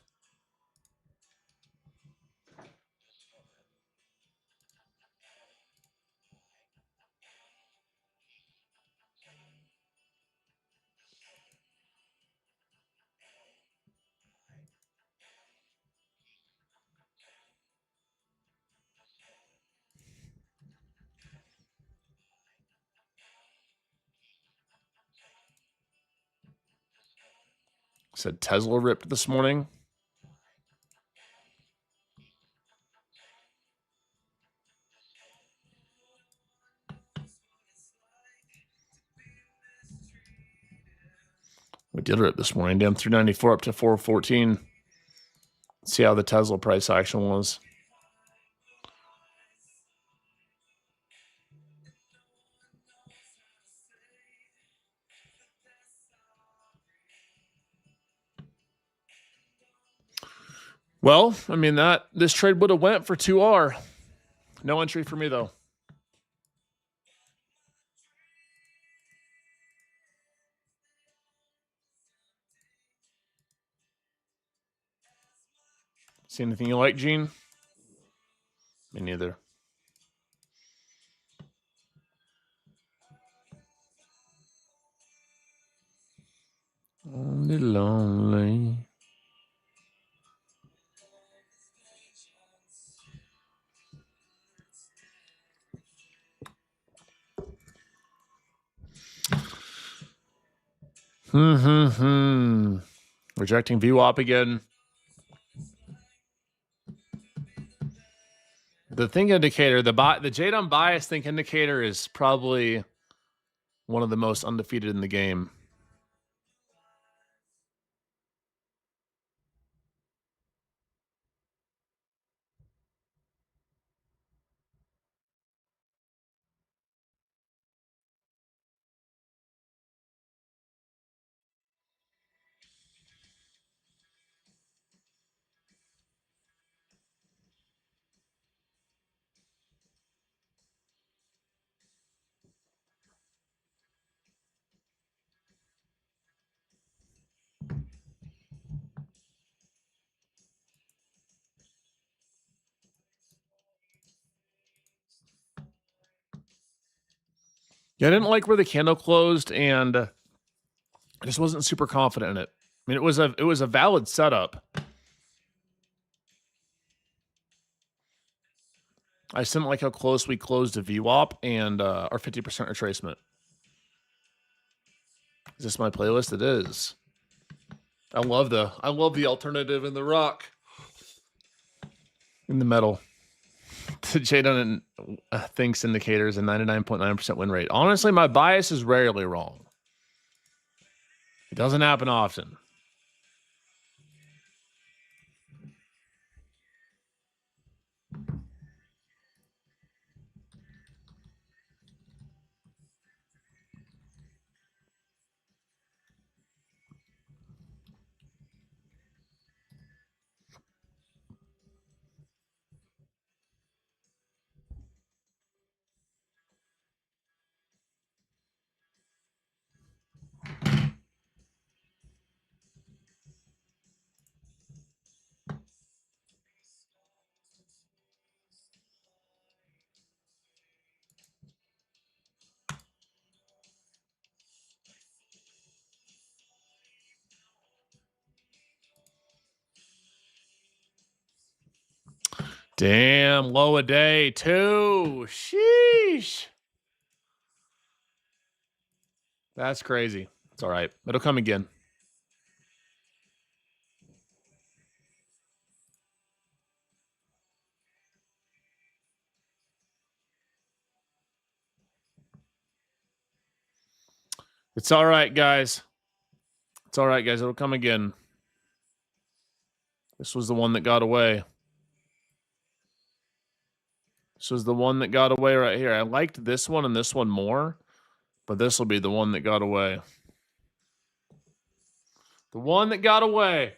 Said Tesla ripped this morning. We did rip this morning, down 394 up to 414. See how the Tesla price action was. Well, I mean, this trade would have went for 2R. No entry for me, though. See anything you like, Gene? Me neither. Only lonely. Rejecting VWAP again. The Think indicator, the Jdun bias Think indicator is probably one of the most undefeated in the game. Yeah, I didn't like where the candle closed, and I just wasn't super confident in it. I mean, it was a valid setup. I just didn't like how close we closed a VWAP and our 50% retracement. Is this my playlist? It is. I love the alternative in the rock. In the metal. The Jdun thinks indicators a 99.9% win rate. Honestly, my bias is rarely wrong. It doesn't happen often. Damn, low a day, too. Sheesh. That's crazy. It's all right. It'll come again. It's all right, guys. It's all right, guys. It'll come again. This was the one that got away. This was the one that got away right here. I liked this one and this one more, but this will be the one that got away. The one that got away.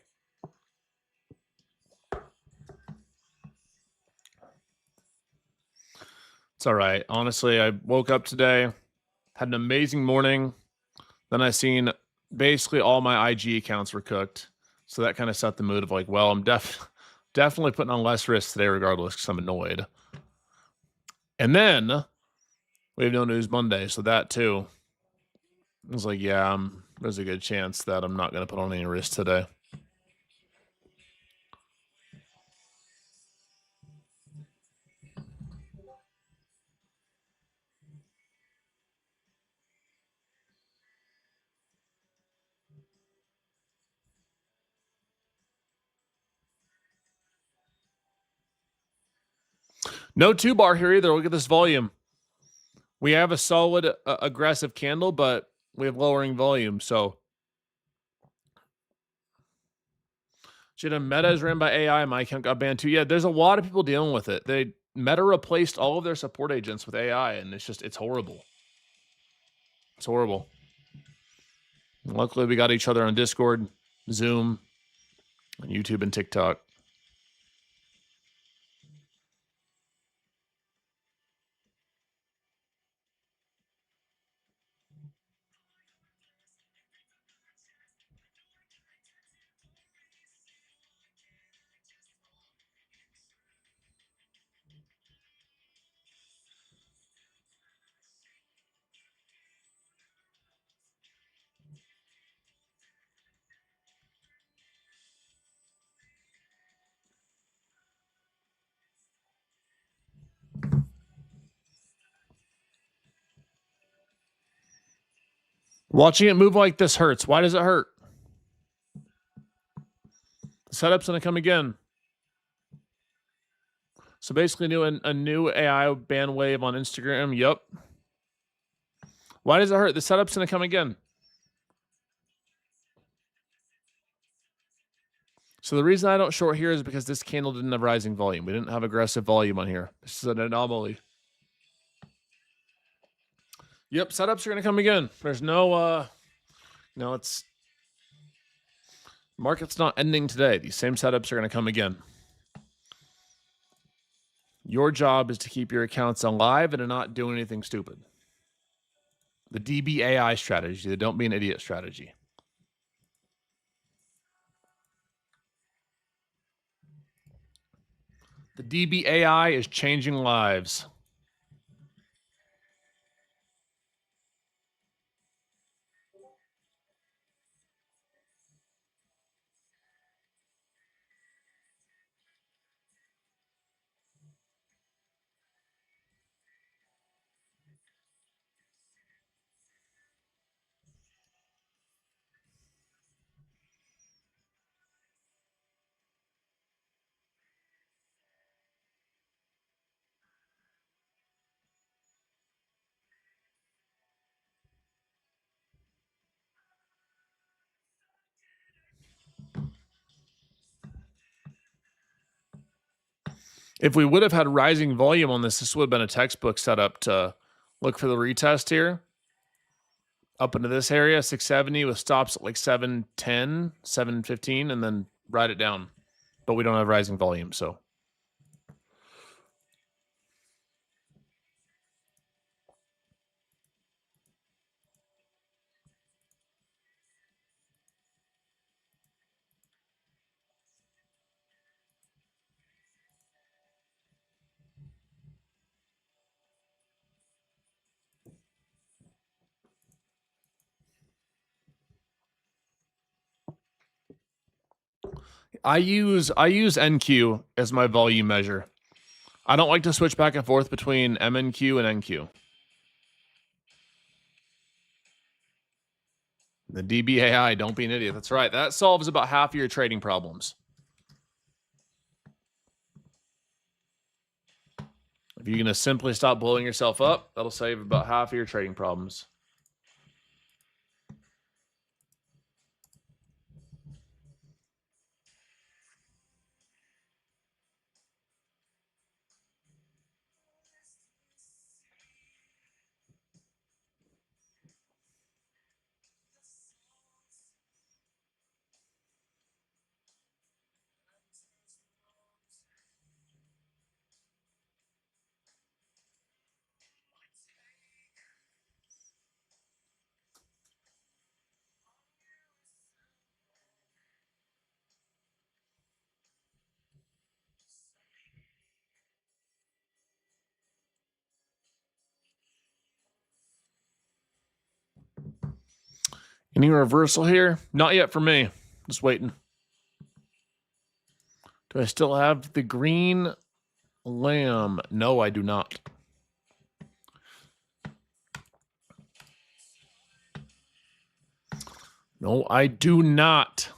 It's all right. Honestly, I woke up today, had an amazing morning. Then I seen basically all my IG accounts were cooked. So that kind of set the mood of like, well, I'm definitely putting on less risk today regardless because I'm annoyed. And then we have no news Monday. So that too. I was like, yeah, there's a good chance that I'm not going to put on any risk today. No 2-bar here either. Look at this volume. We have a solid aggressive candle, but we have lowering volume. So Jdun, Meta is ran by AI. My account got banned too. Yeah, there's a lot of people dealing with it. Meta replaced all of their support agents with AI, and it's horrible. It's horrible. Luckily, we got each other on Discord, Zoom, and YouTube and TikTok. Watching it move like this hurts. Why does it hurt? The setup's going to come again. So basically a new AI ban wave on Instagram. Yep. Why does it hurt? The setup's going to come again. So the reason I don't short here is because this candle didn't have rising volume. We didn't have aggressive volume on here. This is an anomaly. Yep, setups are going to come again. There's no, it's market's not ending today. These same setups are going to come again. Your job is to keep your accounts alive and to not do anything stupid. The DBAI strategy, the don't be an idiot strategy. The DBAI is changing lives. If we would have had rising volume on this would have been a textbook setup to look for the retest here. Up into this area, 670 with stops at like 710, 715, and then ride it down. But we don't have rising volume, so. I use NQ as my volume measure. I don't like to switch back and forth between MNQ and NQ. The DBAI, don't be an idiot. That's right. That solves about half of your trading problems. If you're going to simply stop blowing yourself up, that'll save about half of your trading problems. Any reversal here? Not yet for me. Just waiting. Do I still have the green lamb? No, I do not. No, I do not.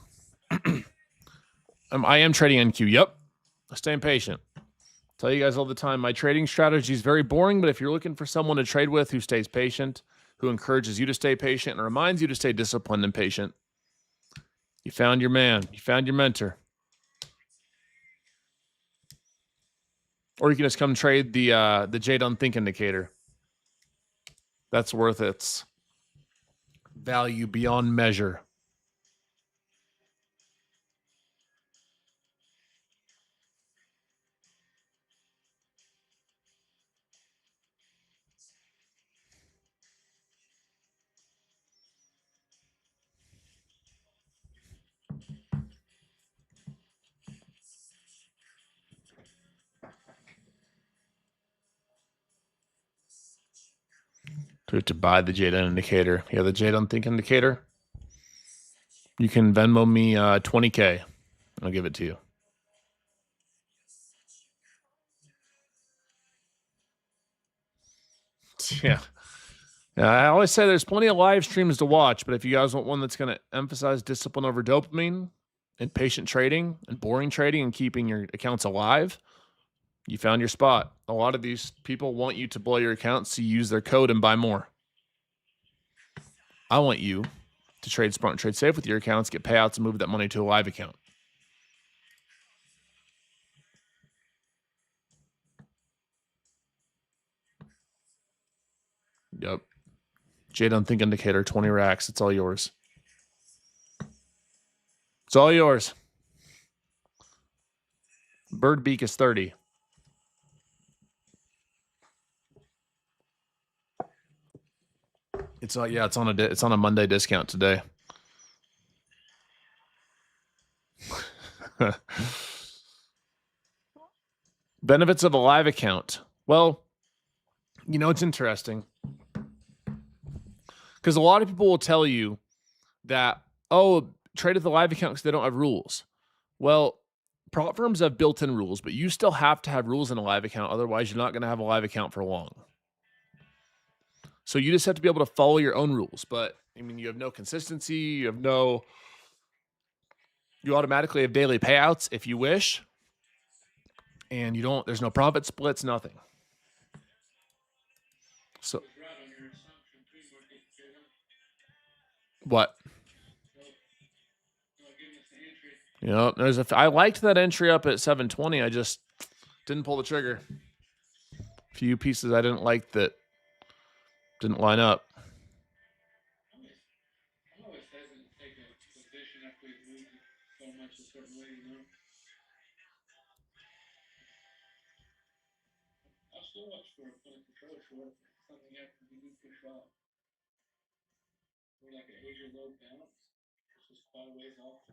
I am trading NQ. Yep. Staying patient. Tell you guys all the time, my trading strategy is very boring, but if you're looking for someone to trade with who stays patient, who encourages you to stay patient and reminds you to stay disciplined and patient, you found your man. You found your mentor. Or you can just come trade the Jdun Think Indicator. That's worth its value beyond measure. To buy the Jdun Indicator. Yeah, the Jdun Think Indicator. You can Venmo me 20K. I'll give it to you. Yeah. I always say there's plenty of live streams to watch, but if you guys want one that's going to emphasize discipline over dopamine and patient trading and boring trading and keeping your accounts alive, you found your spot. A lot of these people want you to blow your accounts so you use their code and buy more. I want you to trade smart and trade safe with your accounts, get payouts, and move that money to a live account. Yep. Jdun Think Indicator, 20 racks. It's all yours. It's all yours. Bird Beak is 30. It's on a Monday discount today. Benefits of a live account. Well, you know, it's interesting because a lot of people will tell you that, oh, trade with the live account because they don't have rules. Well, prop firms have built-in rules, but you still have to have rules in a live account. Otherwise, you're not going to have a live account for long. So you just have to be able to follow your own rules. But I mean, you have no consistency. You automatically have daily payouts if you wish. And there's no profit splits, nothing. So what? You know, I liked that entry up at 720. Didn't pull the trigger. Few pieces I didn't like that didn't line up.
I'm always hesitant to take a position after we've moved it so much a certain way, you know? I'll still watch for it when the control short. Something happens, you need to push off. Or like an 80 low bounce. It's just quite a ways off.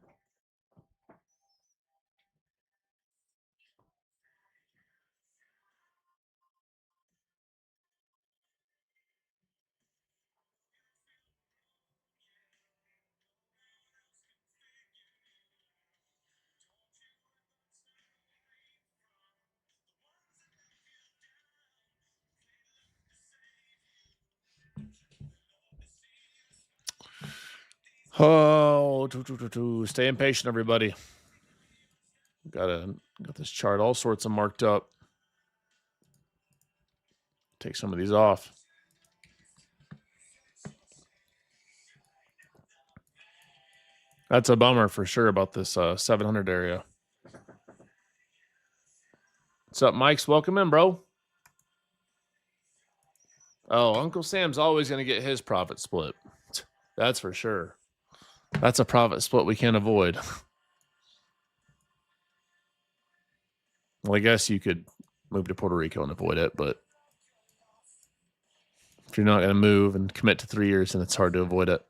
Oh, stay impatient, everybody. Got this chart all sorts of marked up. Take some of these off. That's a bummer for sure about this 700 area. What's up, Mike's? Welcome in, bro. Oh, Uncle Sam's always going to get his profit split. That's for sure. That's a profit split we can't avoid. Well, I guess you could move to Puerto Rico and avoid it, but if you're not going to move and commit to 3 years, then it's hard to avoid it.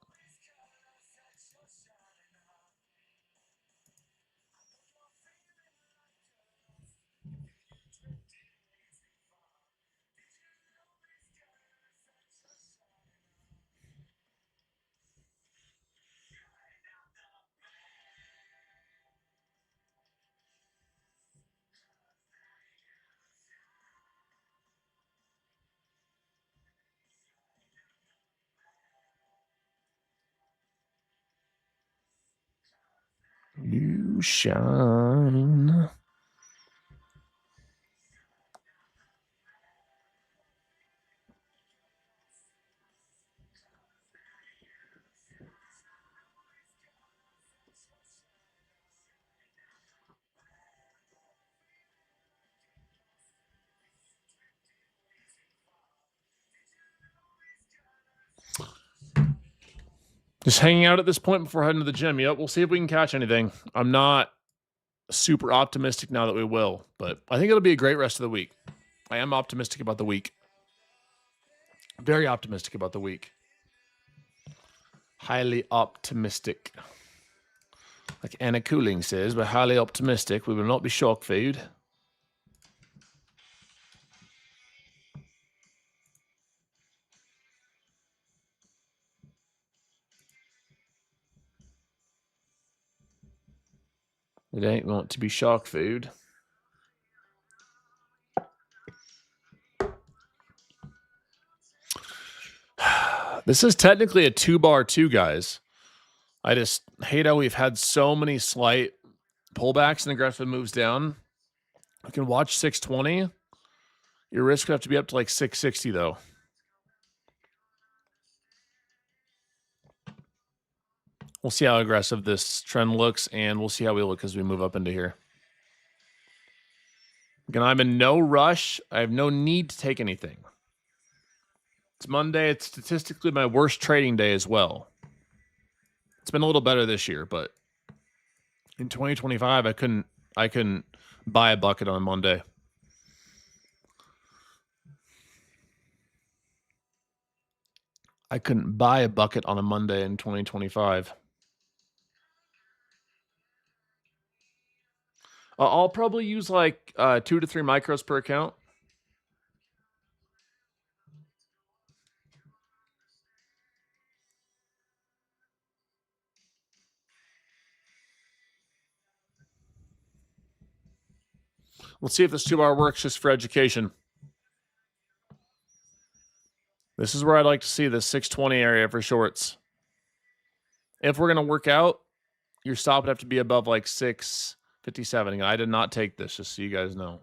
You shine. Just hanging out at this point before heading to the gym. Yep, we'll see if we can catch anything. I'm not super optimistic now that we will, but I think it'll be a great rest of the week. I am optimistic about the week. Very optimistic about the week. Highly optimistic. Like Anna Cooling says, we're highly optimistic. We will not be shock food. It ain't want to be shark food. This is technically a 2-bar 2, guys. I just hate how we've had so many slight pullbacks and aggressive moves down. You can watch 620. Your risk would have to be up to like 660, though. We'll see how aggressive this trend looks, and we'll see how we look as we move up into here. Again, I'm in no rush. I have no need to take anything. It's Monday. It's statistically my worst trading day as well. It's been a little better this year, but in 2025, I couldn't buy a bucket on Monday. I couldn't buy a bucket on a Monday in 2025. I'll probably use like 2 to 3 micros per account. Let's see if this 2-bar works just for education. This is where I'd like to see the 620 area for shorts. If we're going to work out, your stop would have to be above like 657. I did not take this, just so you guys know.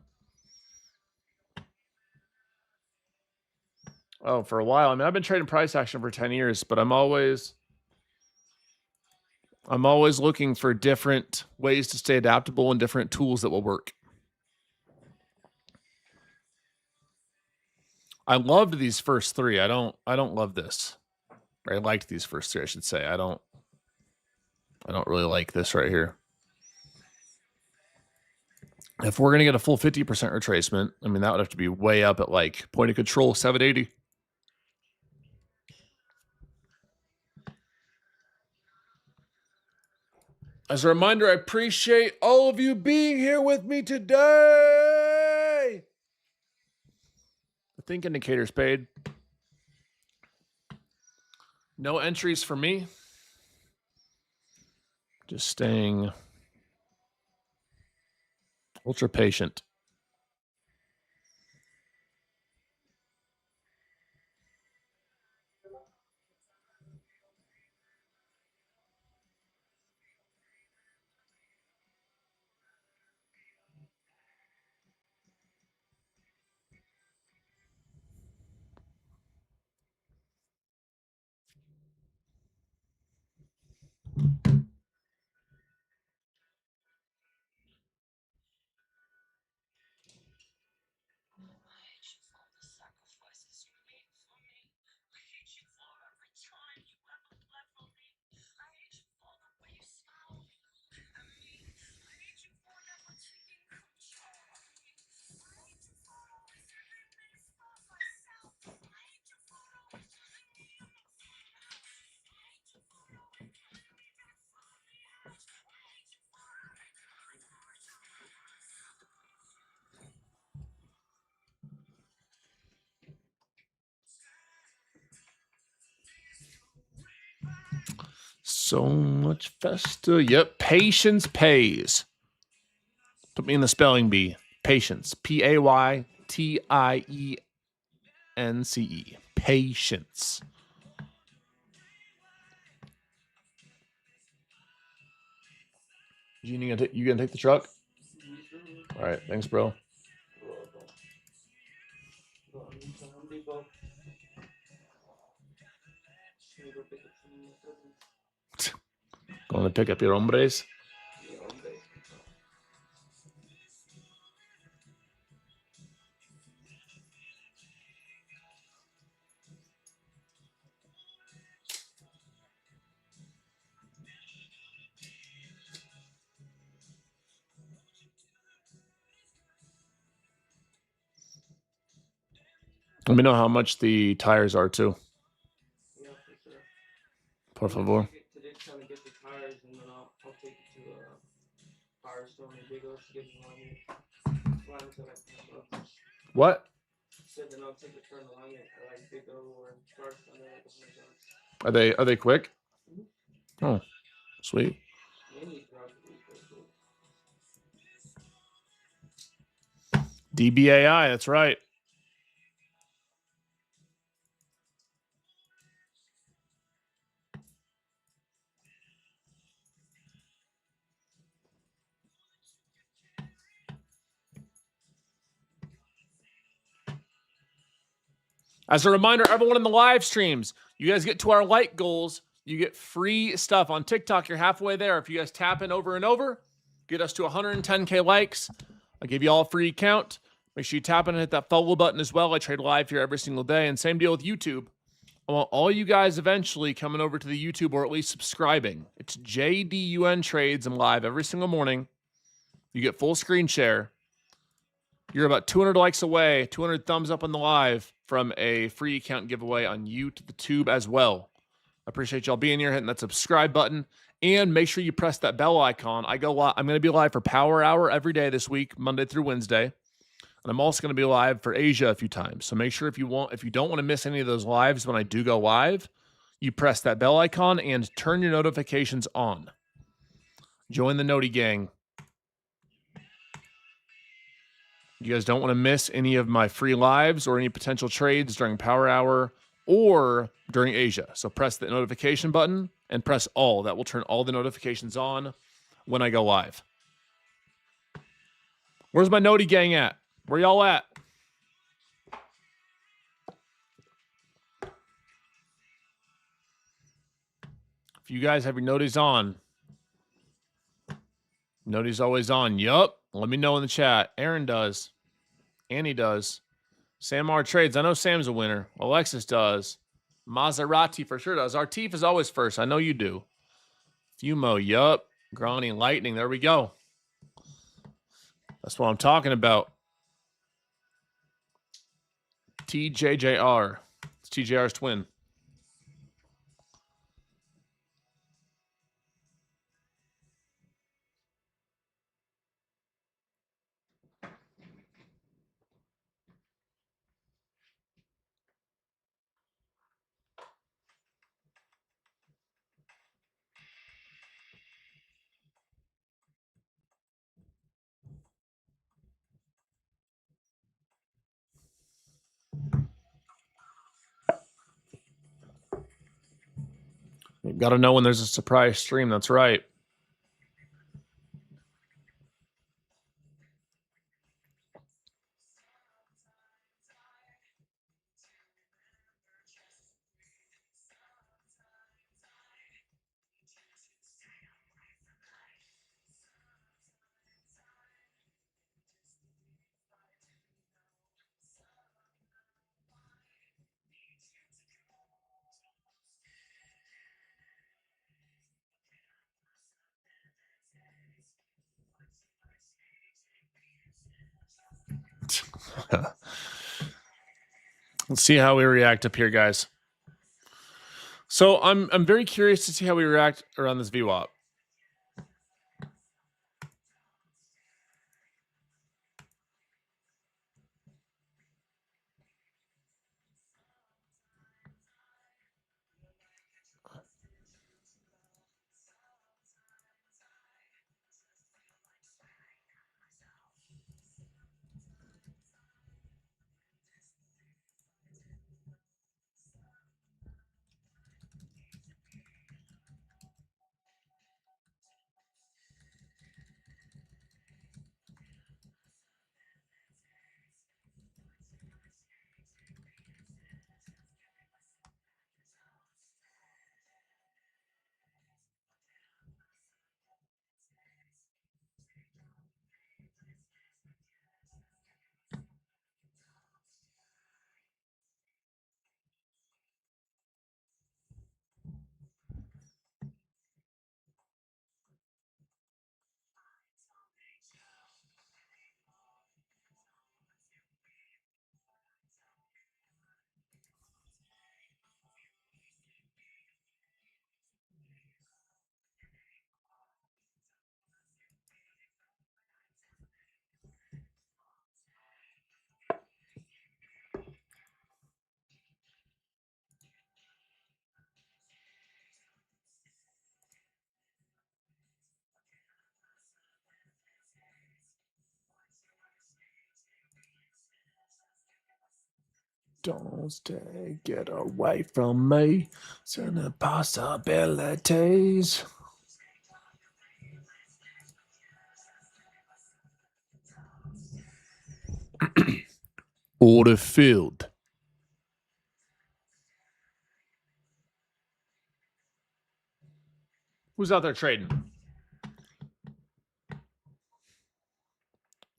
Oh, for a while. I mean, I've been trading price action for 10 years, but I'm always looking for different ways to stay adaptable and different tools that will work. I loved these first three. I don't love this. Or I liked these first three, I should say. I don't really like this right here. If we're gonna get a full 50% retracement, I mean that would have to be way up at like point of control 780. As a reminder, I appreciate all of you being here with me today. I think indicator's paid. No entries for me. Just staying ultra patient. So much Festa. Yep. Patience pays. Put me in the spelling bee. Patience. P-A-Y-T-I-E-N-C-E. Patience. You gonna take the truck? All right. Thanks, bro. Going to pick up your hombres? Let me know how much the tires are too.
Yeah, for sure.
Por favor.
Today trying to get the tires, and then I'll take it to a Firestone and Big O's to get them alignment. Alignment to like $10.
What?
Said then I'll take a turn alignment at like Big O or Firestone at like $100.
Are they quick?
Mm-hmm.
Oh, sweet.
Mainly throughout the week, though.
DBAI, that's right. As a reminder, everyone in the live streams, you guys get to our like goals, you get free stuff. On TikTok, you're halfway there. If you guys tap in over and over, get us to 110K likes. I'll give you all a free account. Make sure you tap in and hit that follow button as well. I trade live here every single day. And same deal with YouTube. I want all you guys eventually coming over to the YouTube or at least subscribing. It's JDUN Trades. I'm live every single morning. You get full screen share. You're about 200 likes away, 200 thumbs up on the live from a free account giveaway on YouTube as well. I appreciate y'all being here, hitting that subscribe button, and make sure you press that bell icon. I'm going to be live for Power Hour every day this week, Monday through Wednesday, and I'm also going to be live for Asia a few times. So make sure if you don't want to miss any of those lives when I do go live, you press that bell icon and turn your notifications on. Join the Noti gang. You guys don't want to miss any of my free lives or any potential trades during Power Hour or during Asia. So press the notification button and press all. That will turn all the notifications on when I go live. Where's my Noti gang at? Where y'all at? If you guys have your Notis on, Noti's always on. Yup. Let me know in the chat. Aaron does. Annie does. Sam R trades. I know Sam's a winner. Alexis does. Maserati for sure does. Artif is always first. I know you do. Fumo, yup. Granny Lightning. There we go. That's what I'm talking about. TJJR. It's TJR's twin. You got to know when there's a surprise stream. That's right. Let's see how we react up here, guys. So I'm very curious to see how we react around this VWAP. Don't stay, get away from me. Certain possibilities. Order filled. Who's out there trading?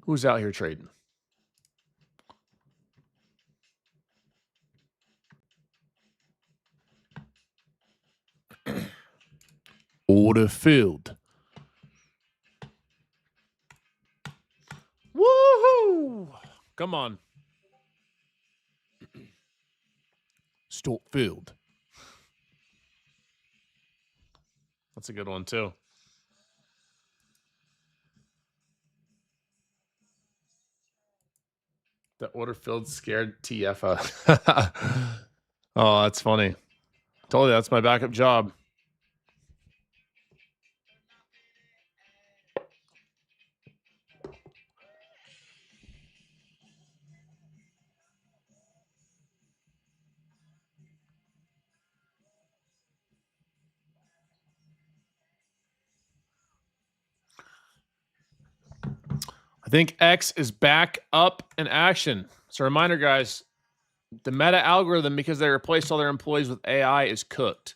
Who's out here trading? Order filled. Woohoo! Come on. Stock filled. That's a good one, too. The order filled scared TF. Oh, that's funny. Told you that's my backup job. I think X is back up in action. So, reminder, guys, the meta algorithm, because they replaced all their employees with AI, is cooked.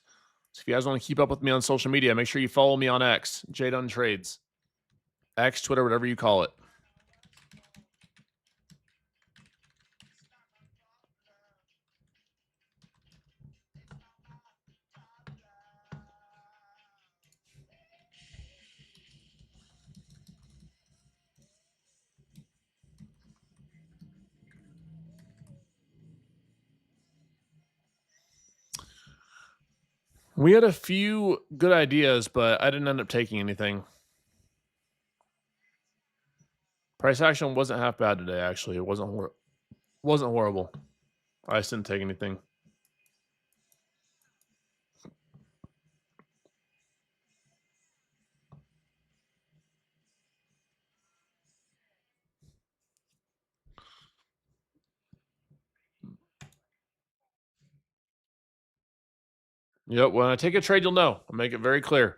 So, if you guys want to keep up with me on social media, make sure you follow me on X, Jdun Trades. X, Twitter, whatever you call it. We had a few good ideas, but I didn't end up taking anything. Price action wasn't half bad today, actually. It wasn't horrible. I just didn't take anything. Yep, when I take a trade, you'll know. I'll make it very clear.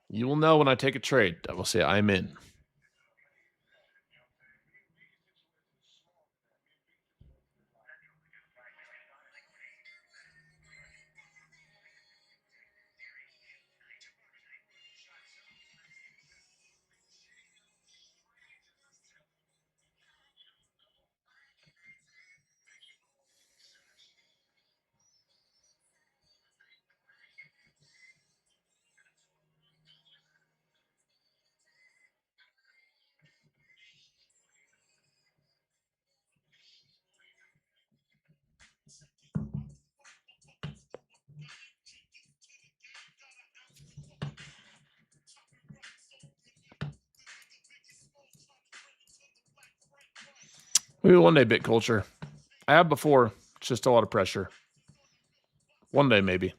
You will know when I take a trade. I will say I'm in. Maybe one day, bit culture. I have before. It's just a lot of pressure. One day, maybe.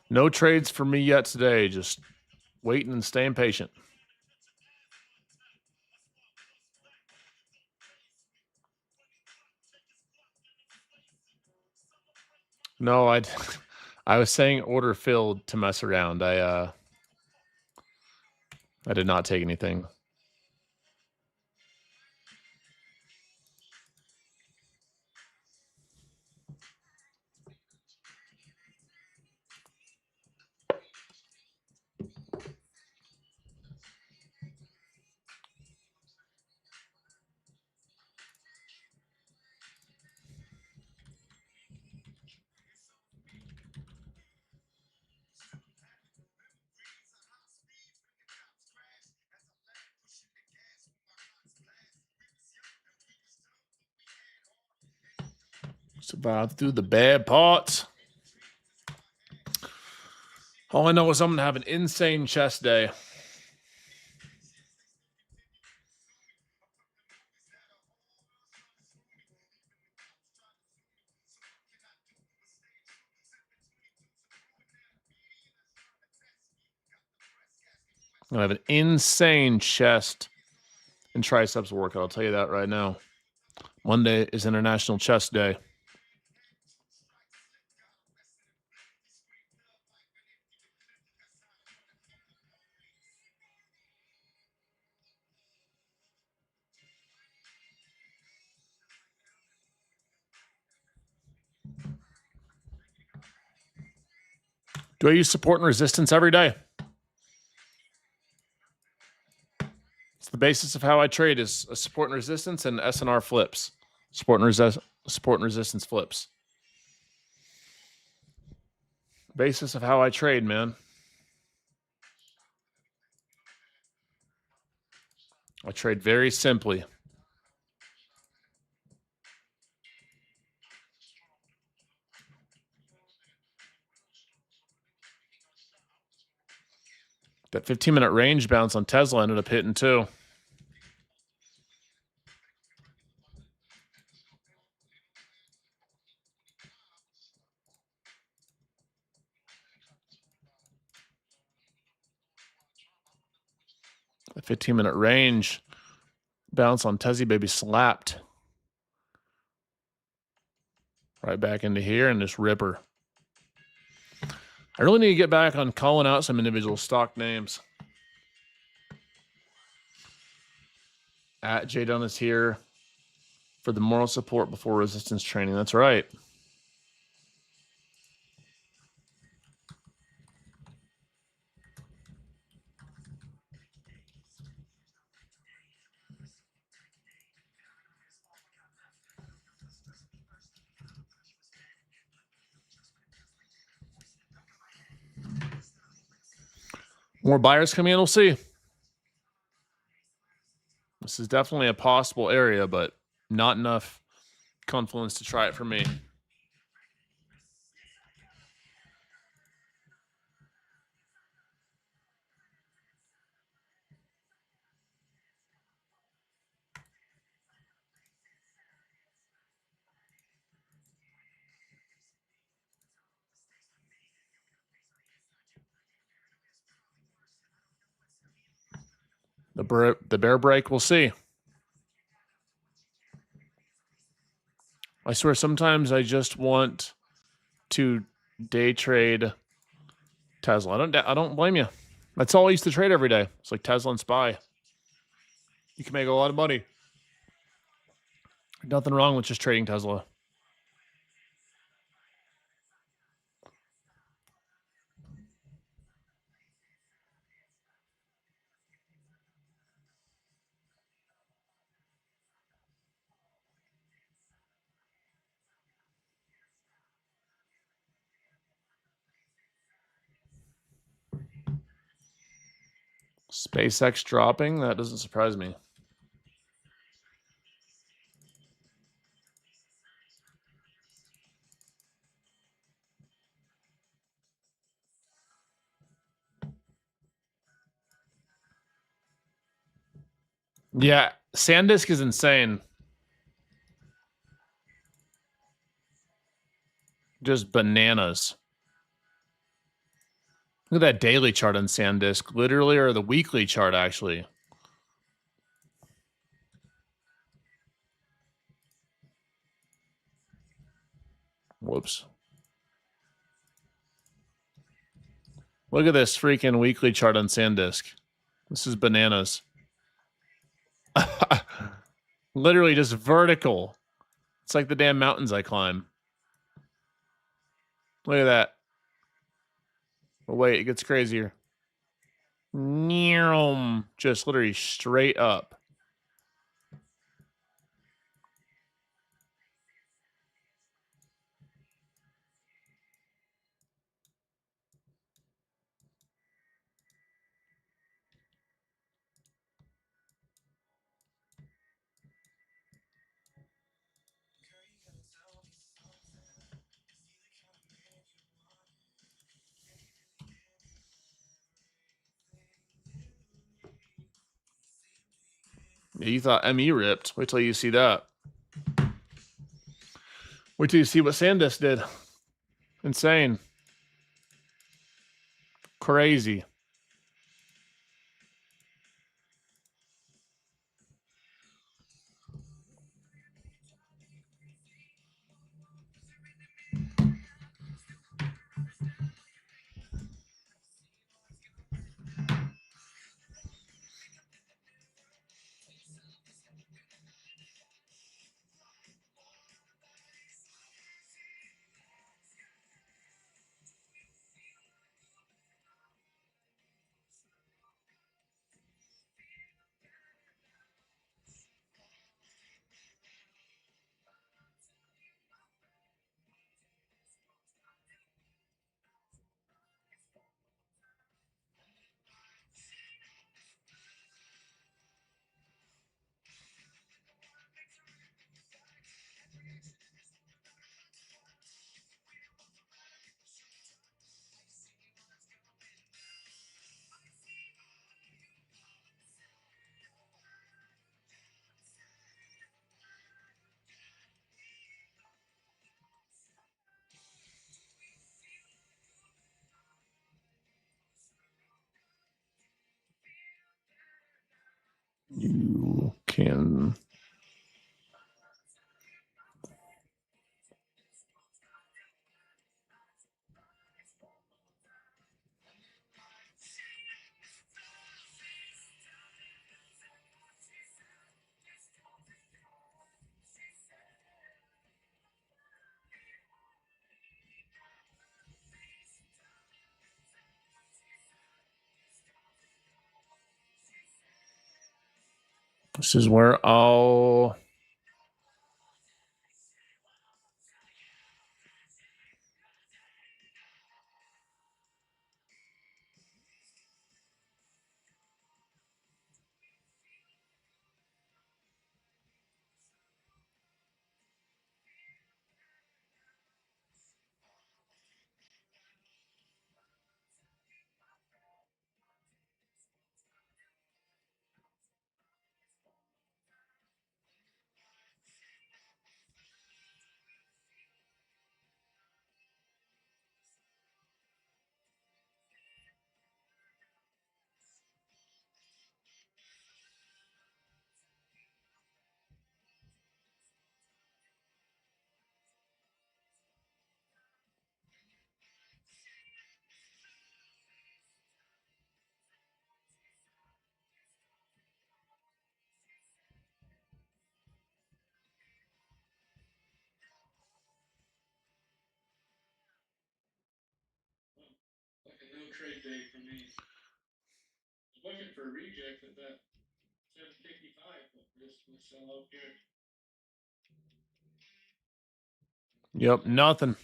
No trades for me yet today. Just waiting and staying patient. No, I was saying order filled to mess around. I did not take anything. Survive through the bad parts. All I know is I'm going to have an insane chest day. I'm going to have an insane chest and triceps workout. I'll tell you that right now. Monday is International Chest Day. Do I use support and resistance every day? It's the basis of how I trade is a support and resistance and SNR flips. Support and resistance flips. Basis of how I trade, man. I trade very simply. That 15-minute range bounce on Tesla ended up hitting too. The 15-minute range bounce on Tessie baby slapped right back into here and just ripper. I really need to get back on calling out some individual stock names. At Jdun is here for the moral support before resistance training. That's right. More buyers coming in, we'll see. This is definitely a possible area, but not enough Confluence to try it for me. The bear break, we'll see. I swear sometimes I just want to day trade Tesla. I don't blame you. That's all I used to trade every day. It's like Tesla and SPY. You can make a lot of money. Nothing wrong with just trading Tesla. SpaceX dropping? That doesn't surprise me. Yeah, SanDisk is insane. Just bananas. Look at that daily chart on SanDisk, literally, or the weekly chart, actually. Whoops. Look at this freaking weekly chart on SanDisk. This is bananas. Literally just vertical. It's like the damn mountains I climb. Look at that. Oh, wait, it gets crazier. Just literally straight up. Yeah, you thought ME ripped. Wait till you see that. Wait till you see what SanDisk did. Insane. Crazy. You can... This is where I'll...
trade day for me. Looking for rejects at that 755, but this will sell out here.
Yep, nothing.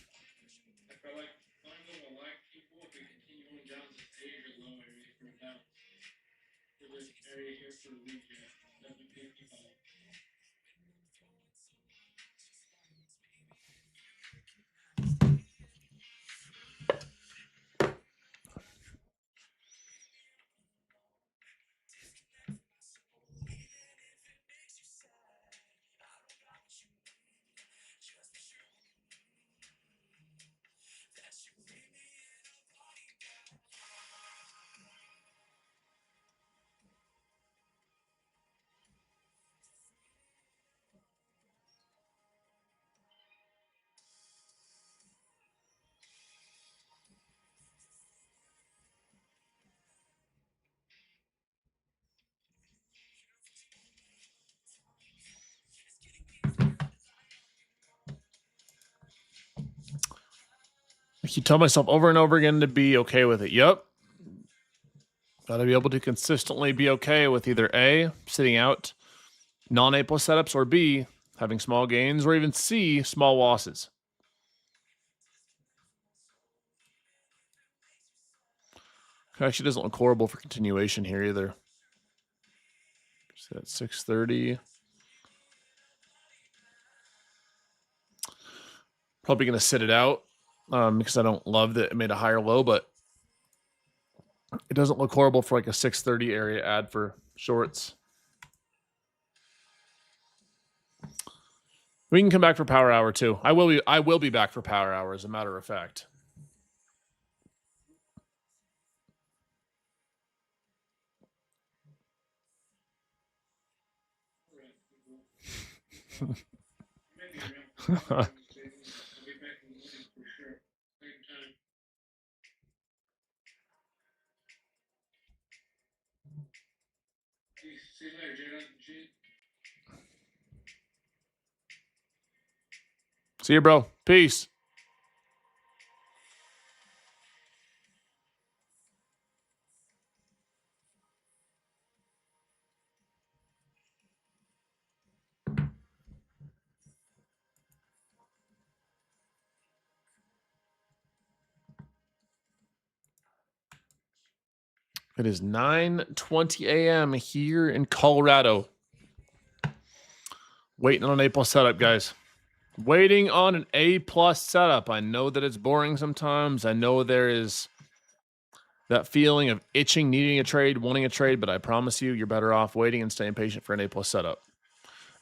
I feel like find them a like people if we continue on down this Asia low area for a bounce. For this area here for a reject, 755.
I keep telling myself over and over again to be okay with it. Yep. Got to be able to consistently be okay with either A, sitting out non-A plus setups, or B, having small gains, or even C, small losses. Actually doesn't look horrible for continuation here either. So at 630. Probably going to sit it out because I don't love that it made a higher low, but it doesn't look horrible for like a 630 area ad for shorts. We can come back for power hour too. I will be back for power hour as a matter of fact.
Maybe around 5 I'll be back in the morning for sure. Same time. See you later, Jdun.
See you, bro. Peace. It is 9:20 a.m. here in Colorado. Waiting on an A plus setup, guys. Waiting on an A plus setup. I know that it's boring sometimes. I know there is that feeling of itching, needing a trade, wanting a trade, but I promise you, you're better off waiting and staying patient for an A plus setup.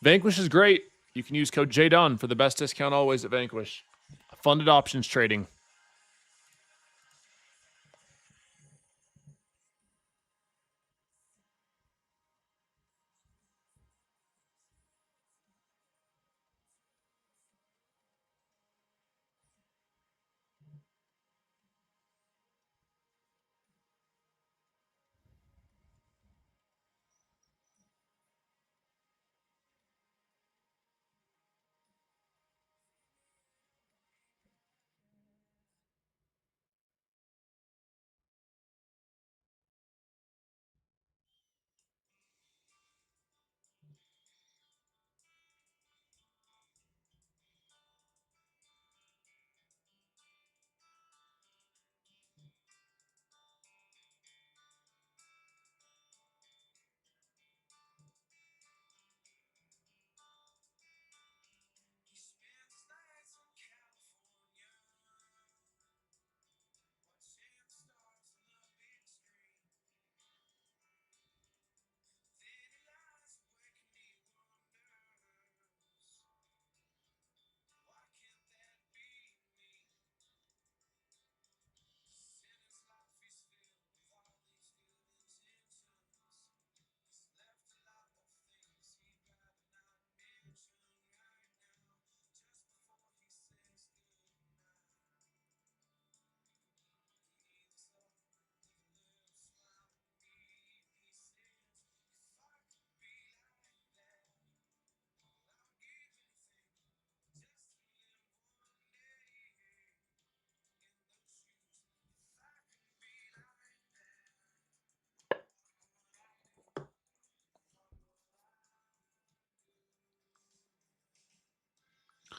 Vanquish is great. You can use code Jdun for the best discount always at Vanquish. Funded options trading.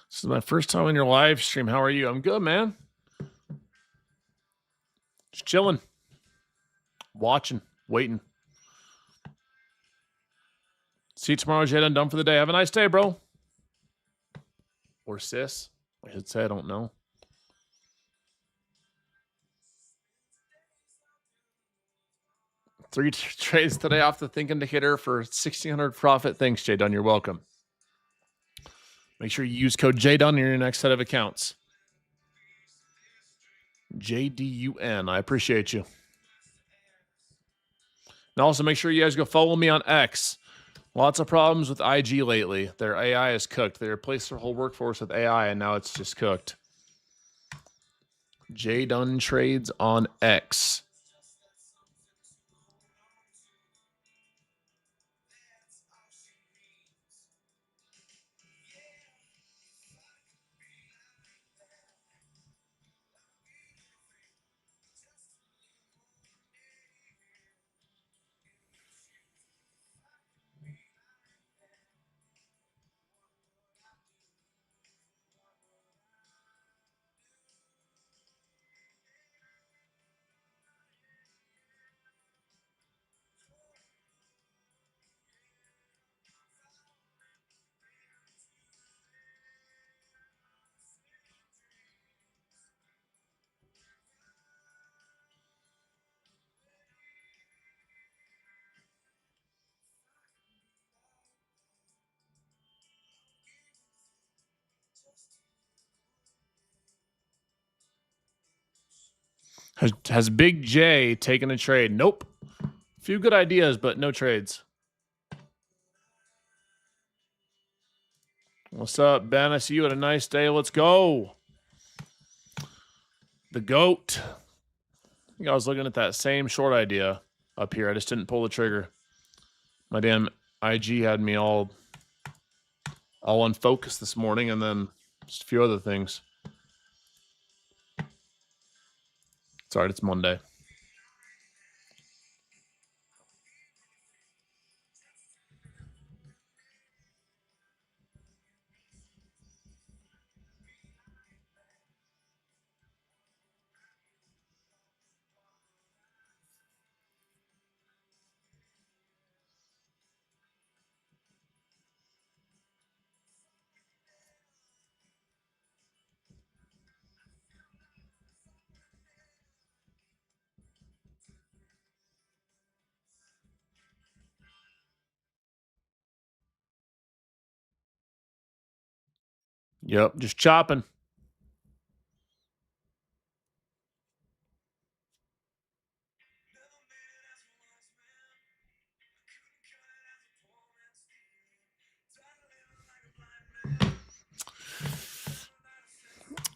This is my first time on your live stream. How are you? I'm good, man. Just chilling. Watching. Waiting. See you tomorrow, Jdun. Done for the day. Have a nice day, bro. Or sis. I should say, I don't know. Three trades today off the Think Indicator for 1,600 profit. Thanks, Jdun. You're welcome. Make sure you use code Jdun in your next set of accounts. JDUN. I appreciate you. And also make sure you guys go follow me on X. Lots of problems with IG lately. Their AI is cooked. They replaced their whole workforce with AI, and now it's just cooked. Jdun Trades on X. Has Big J taken a trade? Nope. Few good ideas, but no trades. What's up, Ben? I see you had a nice day. Let's go. The GOAT. I think I was looking at that same short idea up here. I just didn't pull the trigger. My damn IG had me all unfocused this morning, and then just a few other things. It's all right. It's Monday. Yep, just chopping.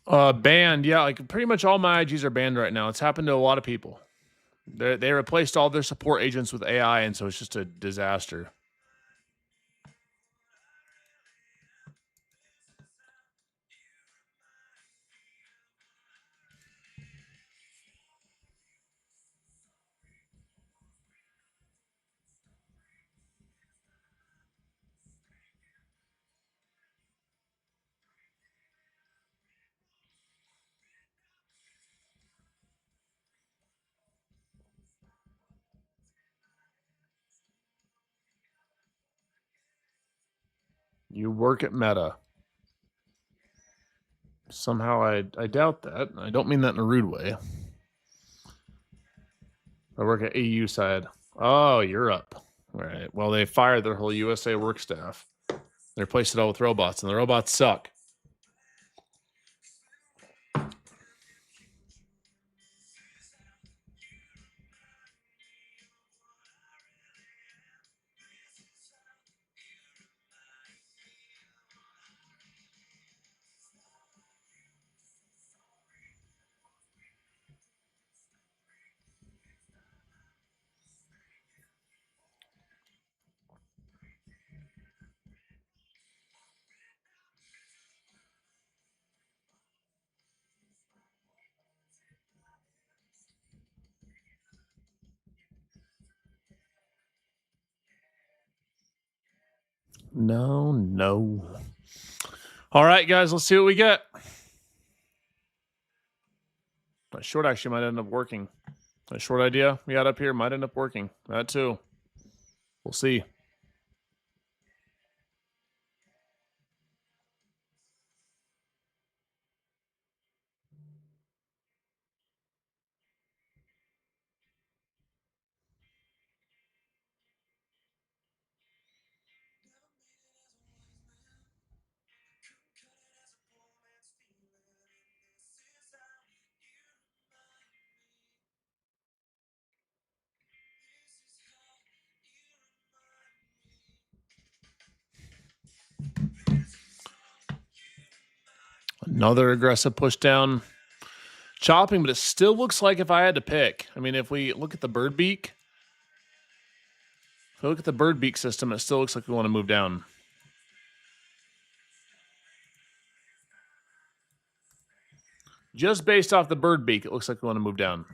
Banned. Yeah, like pretty much all my IGs are banned right now. It's happened to a lot of people. They replaced all their support agents with AI, and so it's just a disaster. You work at Meta. Somehow I doubt that. I don't mean that in a rude way. I work at AU side. Oh, Europe. All right. Well, they fired their whole USA work staff. They replaced it all with robots, and the robots suck. No. All right, guys, let's see what we get. That short actually might end up working. That short idea we got up here might end up working. That too. We'll see. Another aggressive push down. Chopping, but it still looks like if I had to pick. I mean, if we look at the bird beak, if we look at the bird beak system, it still looks like we want to move down. Just based off the bird beak, it looks like we want to move down.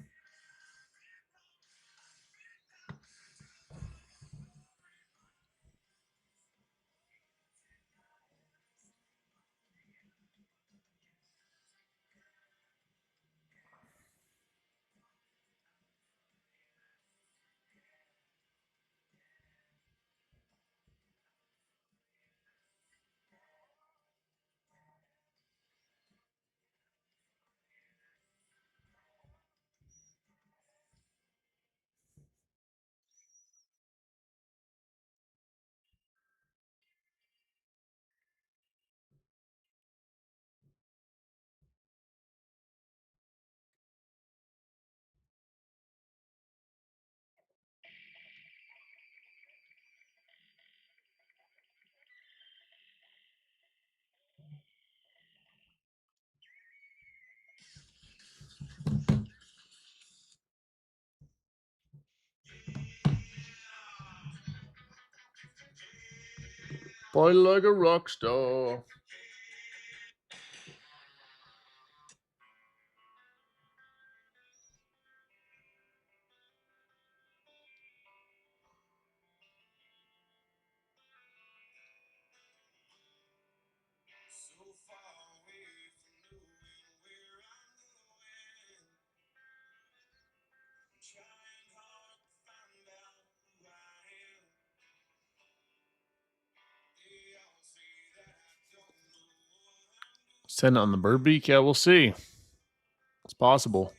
Play like a rock star. Send it on the bird beak? Yeah, we'll see. It's possible.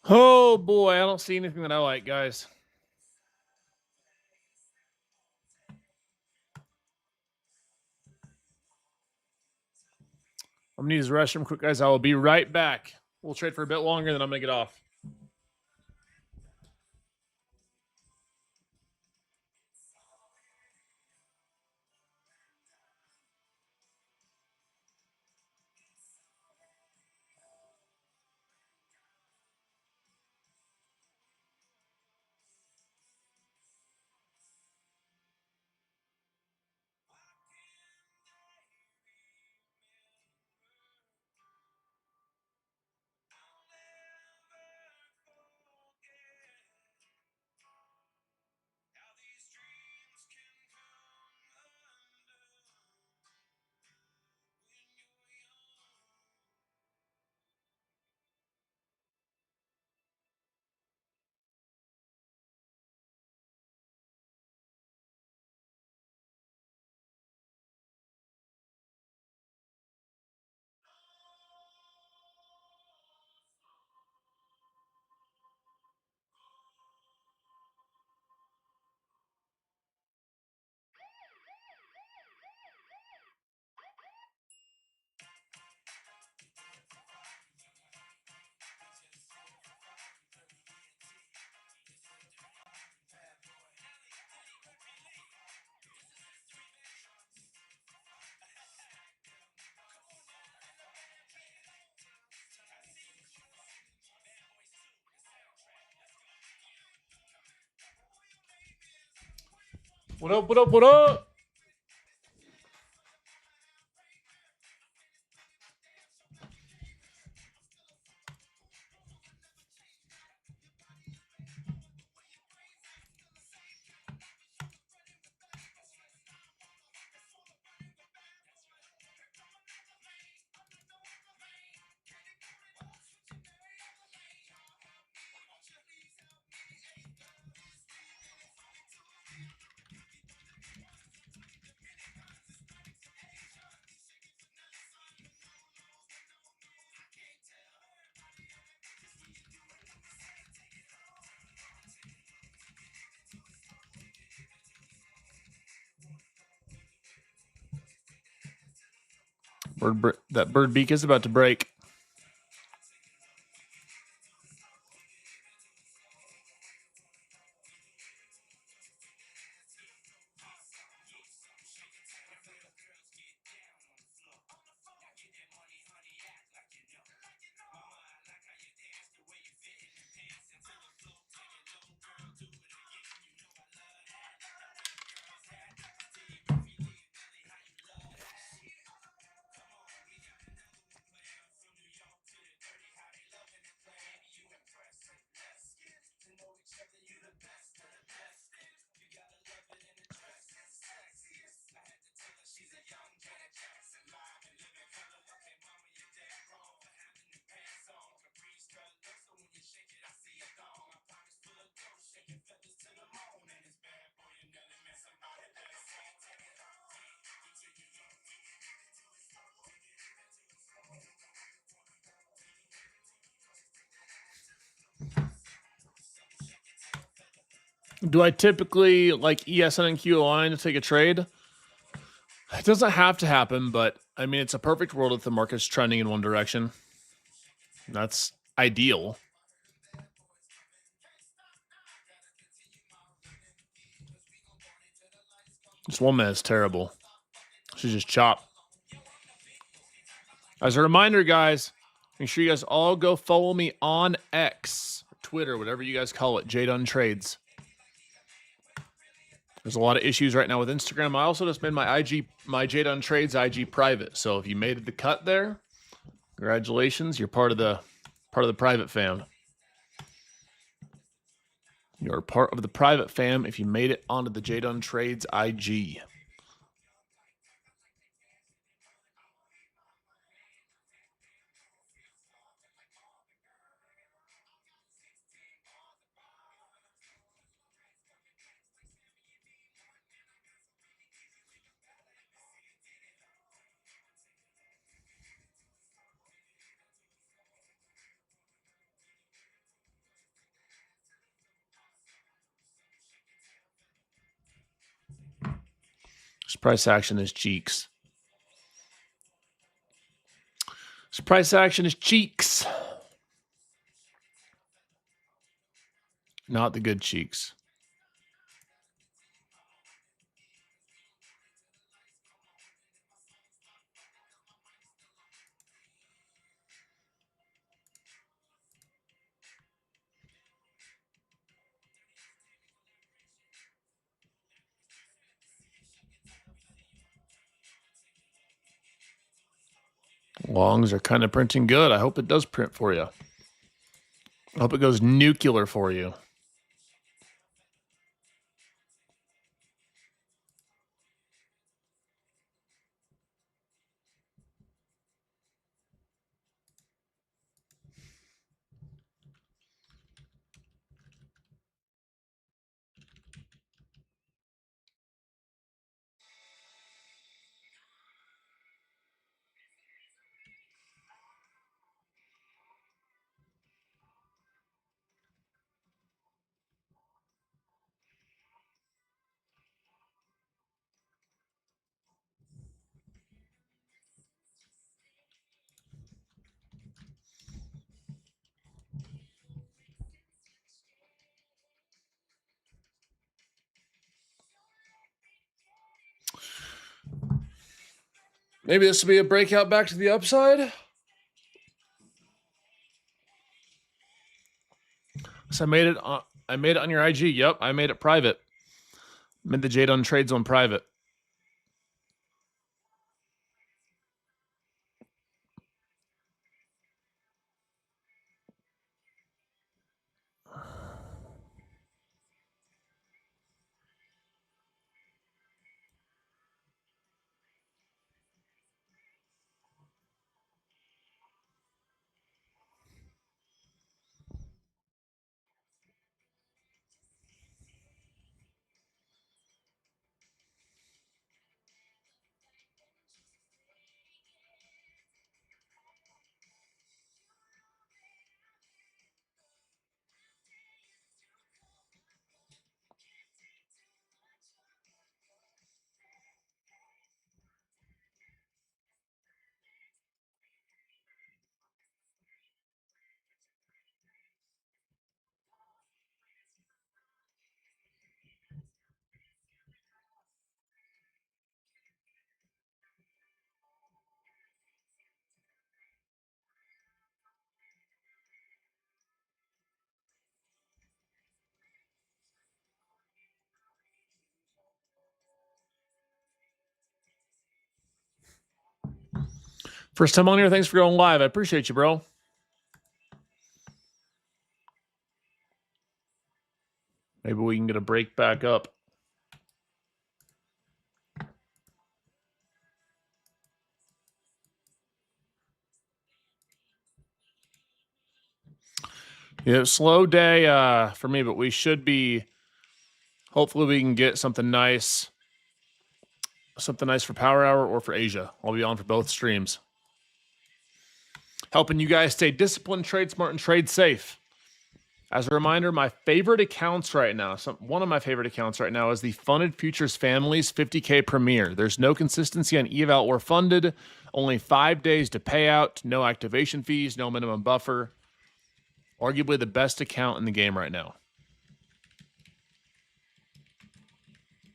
Oh boy, I don't see anything that I like, guys. I'm gonna use the restroom quick, guys. I will be right back. We'll trade for a bit longer, then I'm gonna get off. What up, what up, what up? That bird beak is about to break. Do I typically like ESN and Q line to take a trade? It doesn't have to happen, but I mean, it's a perfect world if the market's trending in one direction. That's ideal. This woman is terrible. She's just chop. As a reminder, guys, make sure you guys all go follow me on X, Twitter, whatever you guys call it, Jdun Trades. There's a lot of issues right now with Instagram. I also just made my Jdun Trades IG private. So if you made the cut there, congratulations, you're part of the private fam. You're part of the private fam if you made it onto the Jdun Trades IG. This price action is cheeks. This price action is cheeks. Not the good cheeks. Longs are kind of printing good. I hope it does print for you. I hope it goes nuclear for you. Maybe this will be a breakout back to the upside. So I made it on your IG. Yep, I made it private. Made the Jdun trade zone private. First time on here. Thanks for going live. I appreciate you, bro. Maybe we can get a break back up. Yeah, slow day for me, but we should be. Hopefully, we can get something nice. Something nice for Power Hour or for Asia. I'll be on for both streams. Helping you guys stay disciplined, trade smart, and trade safe. As a reminder, my favorite accounts right now, one of my favorite accounts right now is the Funded Futures Families 50K Premier. There's no consistency on eval or funded, only 5 days to pay out, no activation fees, no minimum buffer. Arguably the best account in the game right now.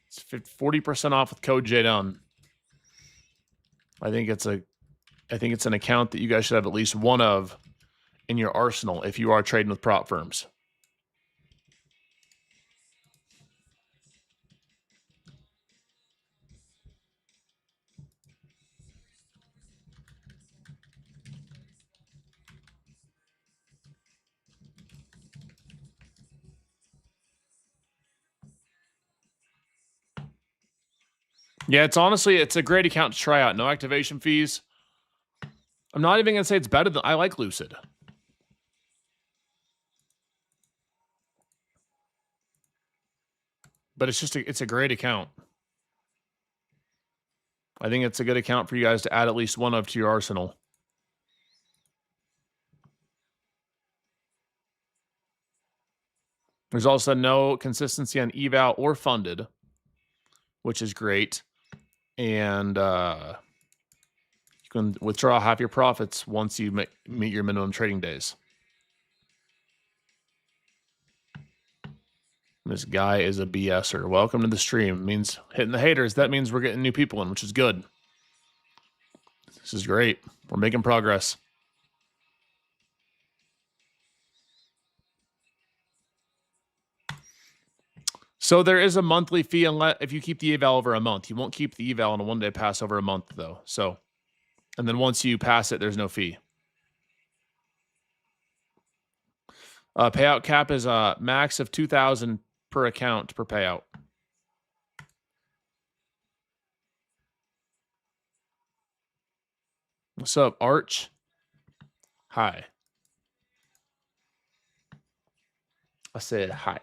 It's 40% off with code Jdun. I think it's an account that you guys should have at least one of in your arsenal if you are trading with prop firms. Yeah, it's a great account to try out. No activation fees. I'm not even going to say it's better than I like Lucid. But it's a great account. I think it's a good account for you guys to add at least one of to your arsenal. There's also no consistency on eval or funded, which is great. and you can withdraw half your profits once you meet your minimum trading days. This guy is a BSer. Welcome to the stream. It means hitting the haters. That means we're getting new people in, which is good. This is great. We're making progress. So there is a monthly fee if you keep the eval over a month. You won't keep the eval on a one-day pass over a month, though. So, and then once you pass it, there's no fee. Payout cap is a max of 2,000 per account per payout. What's up, Arch? Hi. I said hi.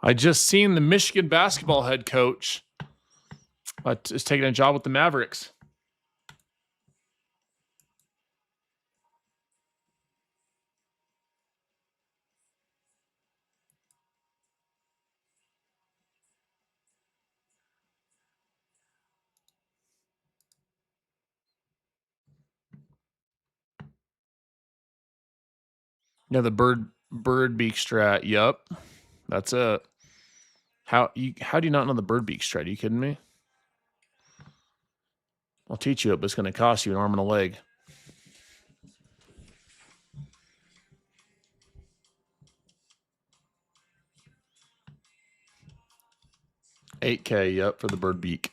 I just seen the Michigan basketball head coach is taking a job with the Mavericks. Yeah, the bird beak strat. Yep, that's it. How do you not know the bird beak strat? Are you kidding me? I'll teach you it, but it's going to cost you an arm and a leg. $8K. Yep, for the bird beak.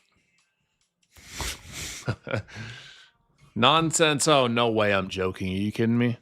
Nonsense. Oh, no way. I'm joking. Are you kidding me?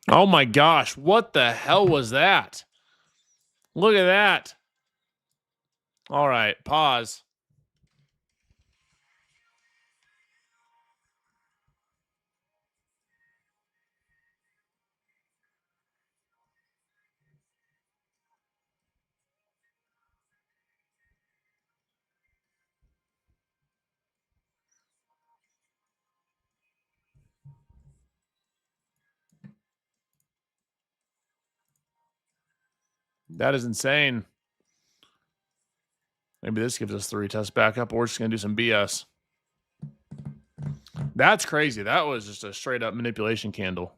Oh my gosh. What the hell was that? Look at that. All right. Pause. That is insane. Maybe this gives us the retest back up, or we're just going to do some BS. That's crazy. That was just a straight up manipulation candle.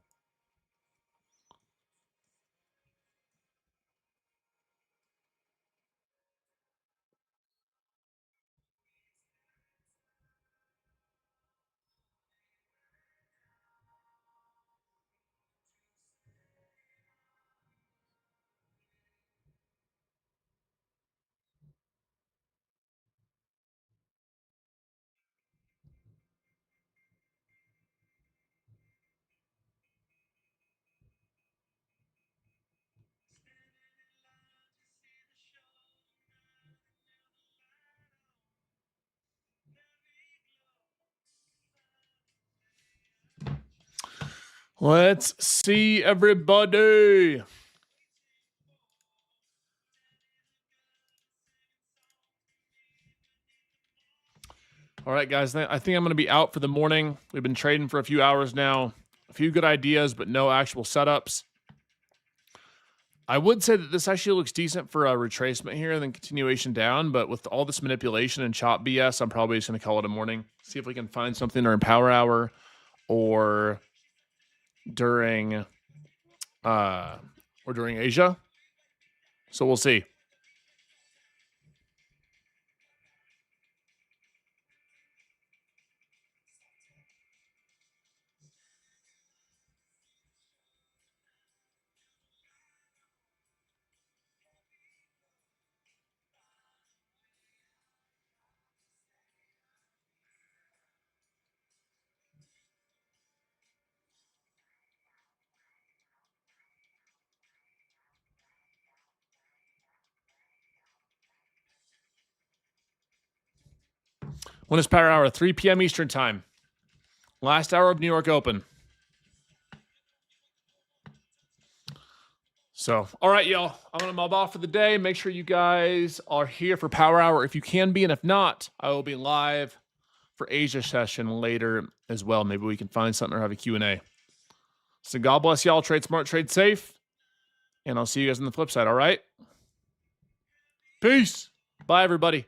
Let's see, everybody. All right, guys, I think I'm going to be out for the morning. We've been trading for a few hours now. A few good ideas, but no actual setups. I would say that this actually looks decent for a retracement here and then continuation down, but with all this manipulation and chop BS, I'm probably just going to call it a morning. See if we can find something during power hour or during Asia. So we'll see. When is power hour? 3 p.m. Eastern time. Last hour of New York Open. So, all right, y'all. I'm going to mob off for the day. Make sure you guys are here for power hour if you can be. And if not, I will be live for Asia session later as well. Maybe we can find something or have a Q&A. So God bless y'all. Trade smart, trade safe. And I'll see you guys on the flip side, all right? Peace. Bye, everybody.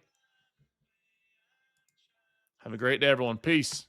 Have a great day, everyone. Peace.